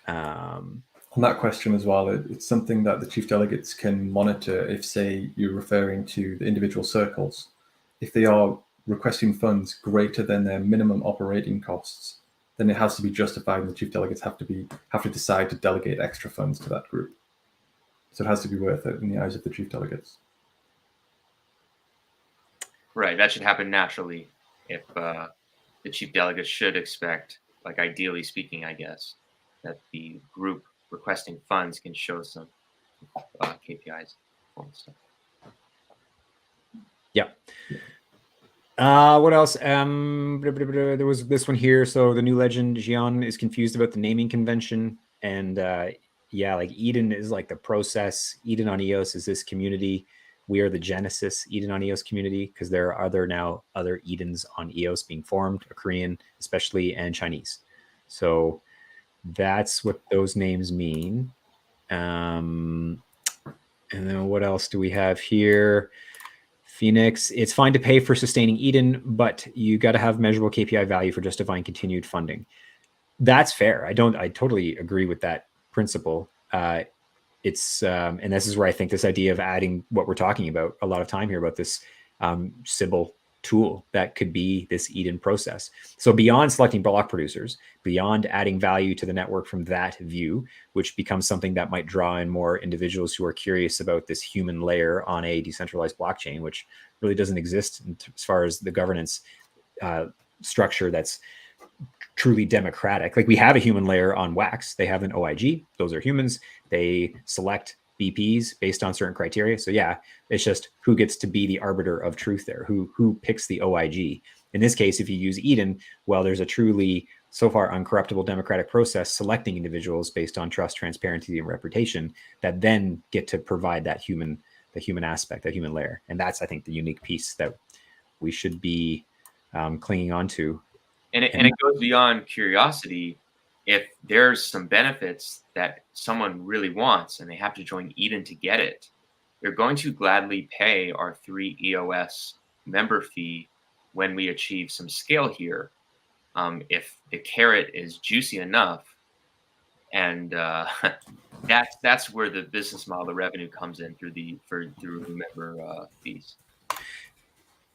On that question as well, it's something that the chief delegates can monitor if, say, you're referring to the individual circles. If they are requesting funds greater than their minimum operating costs, then it has to be justified, and the chief delegates have to decide to delegate extra funds to that group. So it has to be worth it in the eyes of the chief delegates.
Right, that should happen naturally. If the chief delegates should expect, like ideally speaking, I guess, that the group requesting funds can show some KPIs and stuff.
Yeah. What else? There was this one here. So the new legend, Jian, is confused about the naming convention. And yeah, like Eden is like the process. Eden on EOS is this community. We are the Genesis Eden on EOS community because there are now other Edens on EOS being formed, Korean especially, and Chinese. So that's what those names mean. And then what else do we have here? Phoenix, it's fine to pay for sustaining Eden, but you got to have measurable KPI value for justifying continued funding. That's fair. I totally agree with that principle. And this is where I think this idea of adding what we're talking about a lot of time here about this Sybil tool that could be this Eden process. So beyond selecting block producers, beyond adding value to the network from that view, which becomes something that might draw in more individuals who are curious about this human layer on a decentralized blockchain, which really doesn't exist as far as the governance structure that's truly democratic. Like we have a human layer on Wax. They have an OIG. Those are humans. They select BPs based on certain criteria. So yeah, it's just who gets to be the arbiter of truth there, who picks the OIG. In this case, if you use Eden, well, there's a truly so far uncorruptible democratic process selecting individuals based on trust, transparency, and reputation that then get to provide that the human aspect, that human layer. And that's, I think, the unique piece that we should be clinging on to.
And it goes beyond curiosity. If there's some benefits that someone really wants and they have to join Eden to get it, they're going to gladly pay our 3 EOS member fee when we achieve some scale here. If the carrot is juicy enough and that's where the business model, the revenue comes in through new member fees.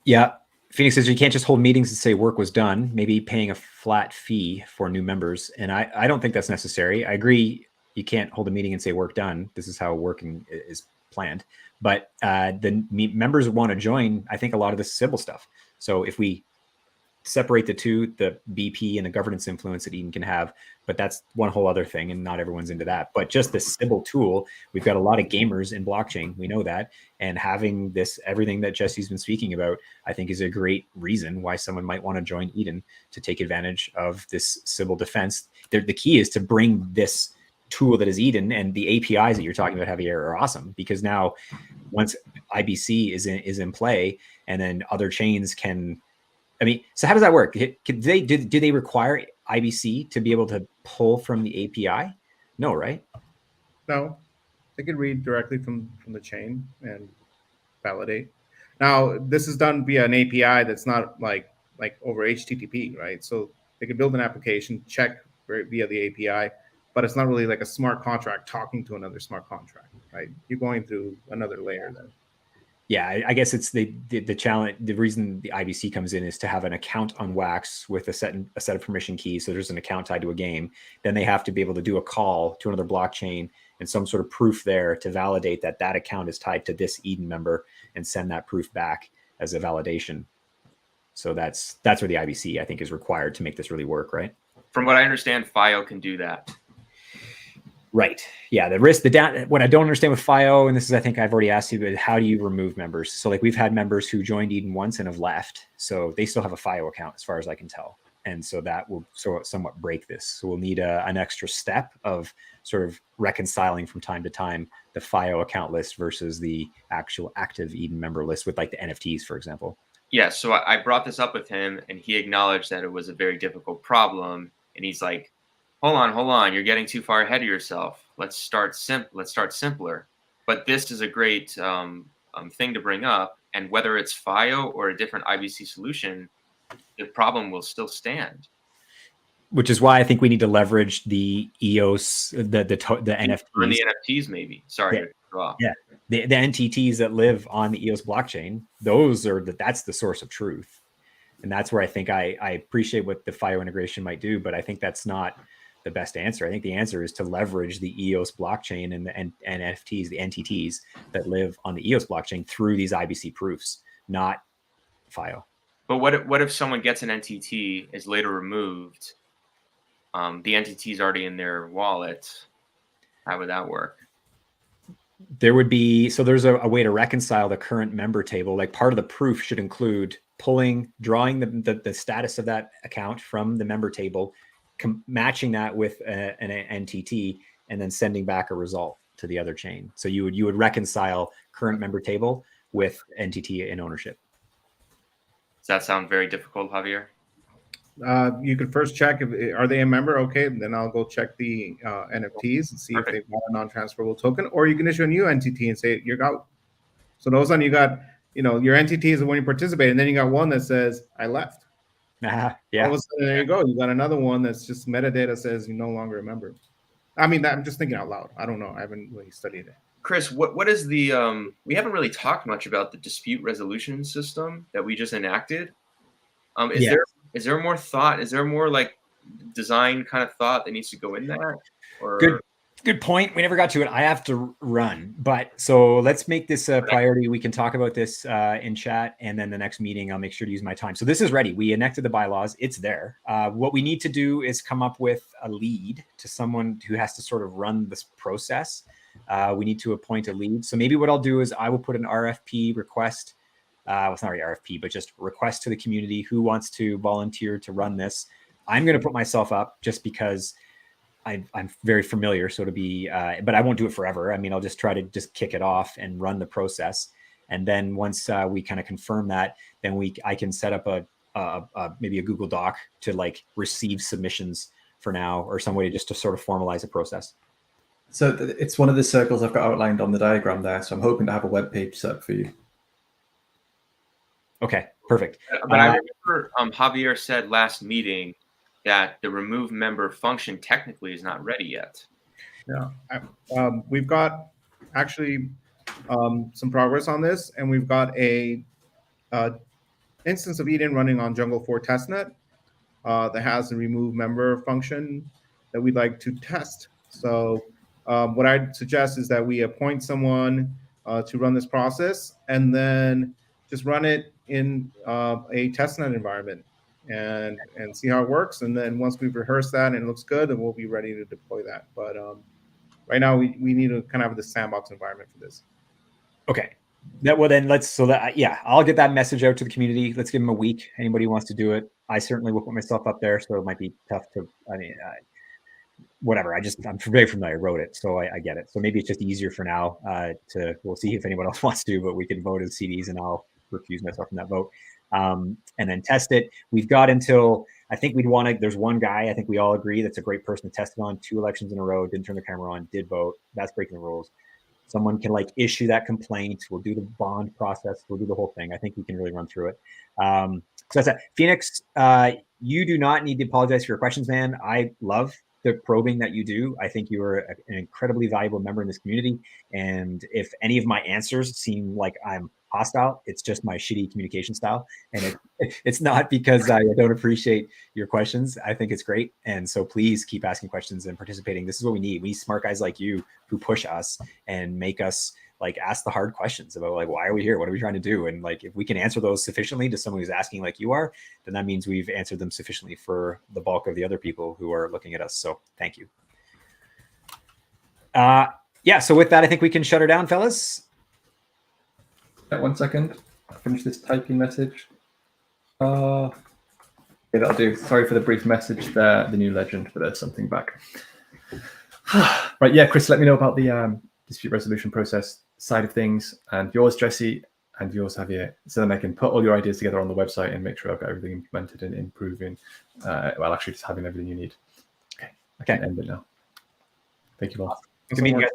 Yeah. Phoenix says you can't just hold meetings and say work was done, maybe paying a flat fee for new members. And I don't think that's necessary. I agree. You can't hold a meeting and say work done. This is how working is planned. But the members want to join, I think, a lot of this civil stuff. So if we separate the two, the BP and the governance influence that Eden can have, but that's one whole other thing, and not everyone's into that. But just the Sybil tool, we've got a lot of gamers in blockchain, we know that, and having this, everything that Jesse's been speaking about, I think is a great reason why someone might want to join Eden to take advantage of this Sybil defense. The key is to bring this tool that is Eden, and the APIs that you're talking about, Javier, are awesome, because now once IBC is in play, and then other chains can, I mean, so how does that work? Do they require IBC to be able to pull from the API? No, right?
No, they could read directly from the chain and validate. Now, this is done via an API that's not like over HTTP, right? So they could build an application, check via the API, but it's not really like a smart contract talking to another smart contract, right? You're going through another layer there.
Yeah, I guess it's the challenge. The reason the IBC comes in is to have an account on Wax with a set of permission keys. So there's an account tied to a game. Then they have to be able to do a call to another blockchain and some sort of proof there to validate that that account is tied to this Eden member and send that proof back as a validation. So that's where the IBC, I think, is required to make this really work, right?
From what I understand, FIO can do that.
Right. Yeah. The risk, what I don't understand with FIO, and this is, I think I've already asked you, but how do you remove members? So like we've had members who joined Eden once and have left. So they still have a FIO account as far as I can tell. And so that will somewhat break this. So we'll need an extra step of sort of reconciling from time to time the FIO account list versus the actual active Eden member list with like the NFTs, for example.
Yeah. So I brought this up with him, and he acknowledged that it was a very difficult problem. And he's like, hold on, you're getting too far ahead of yourself. Let's start simpler. But this is a great thing to bring up. And whether it's FIO or a different IBC solution, the problem will still stand.
Which is why I think we need to leverage the EOS, the NFTs.
On the NFTs, maybe. Sorry.
Yeah. The NTTs that live on the EOS blockchain, that's the source of truth. And that's where I think I appreciate what the FIO integration might do, but I think that's not the best answer. I think the answer is to leverage the EOS blockchain and NFTs, the NTTs that live on the EOS blockchain through these IBC proofs, not FIO.
But what if someone gets an NTT, is later removed, the NTT is already in their wallet? How would that work?
There would be, so there's a way to reconcile the current member table. Like part of the proof should include drawing the status of that account from the member table, matching that with an NTT, and then sending back a result to the other chain. So you would reconcile current member table with NTT in ownership.
Does that sound very difficult, Javier?
You could first check are they a member? Okay, then I'll go check the NFTs and see if they've got a non-transferable token, or you can issue a new NTT and say you're out. So those on you got, your NTT is when you participate, and then you got one that says I left.
Yeah.
All of a sudden, there you go. You got another one that's just metadata says you're no longer a member. I mean, I'm just thinking out loud. I don't know. I haven't really studied it.
Chris, what is the we haven't really talked much about the dispute resolution system that we just enacted. Is there more thought? Is there more like design kind of thought that needs to go in that? Or
Good point. We never got to it. I have to run, but so let's make this a priority. We can talk about this in chat, and then the next meeting, I'll make sure to use my time. So this is ready. We enacted the bylaws. It's there. What we need to do is come up with a lead to someone who has to sort of run this process. We need to appoint a lead. So maybe what I'll do is I will put an RFP request. Well, it's not really RFP, but just request to the community who wants to volunteer to run this. I'm going to put myself up just because I'm very familiar, so to be, but I won't do it forever. I mean, I'll just try to kick it off and run the process. And then once we kind of confirm that, then I can set up maybe a Google Doc to like receive submissions for now, or some way just to sort of formalize the process.
So it's one of the circles I've got outlined on the diagram there. So I'm hoping to have a web page set up for you.
Okay, perfect.
But I remember Javier said last meeting that the remove member function technically is not ready yet.
Yeah, we've got actually some progress on this, and we've got a instance of Eden running on Jungle 4 testnet that has a remove member function that we'd like to test. So what I'd suggest is that we appoint someone to run this process and then just run it in a testnet environment and see how it works. And then once we've rehearsed that and it looks good, then we'll be ready to deploy that. But right now we need to kind of have the sandbox environment for this.
Okay. I'll get that message out to the community. Let's give them a week. Anybody who wants to do it. I certainly will put myself up there, so it might be tough to, whatever. I'm very familiar, wrote it, so I get it. So maybe it's just easier for now we'll see if anyone else wants to, but we can vote as CDs and I'll recuse myself from that vote. And then test it. We've got until, I think there's one guy, I think we all agree that's a great person to test it on, 2 elections in a row, didn't turn the camera on, did vote. That's breaking the rules. Someone can issue that complaint. We'll do the bond process. We'll do the whole thing. I think we can really run through it. So that's that. Phoenix, you do not need to apologize for your questions, man. I love the probing that you do. I think you are an incredibly valuable member in this community. And if any of my answers seem like I'm hostile, it's just my shitty communication style. And it's not because I don't appreciate your questions. I think it's great. And so please keep asking questions and participating. This is what we need. We need smart guys like you who push us and make us ask the hard questions about why are we here? What are we trying to do? And if we can answer those sufficiently to someone who's asking like you are, then that means we've answered them sufficiently for the bulk of the other people who are looking at us. So thank you. So with that, I think we can shut her down, fellas.
1 second. I'll finish this typing message. Yeah, that'll do. Sorry for the brief message there, the new legend, but there's something back. Right, yeah, Chris, let me know about the dispute resolution process side of things, and yours, Jesse, and yours, Javier, so then I can put all your ideas together on the website and make sure I've got everything implemented and improving, actually just having everything you need. Okay, I can end it now. Thank you all.
Good meeting you guys.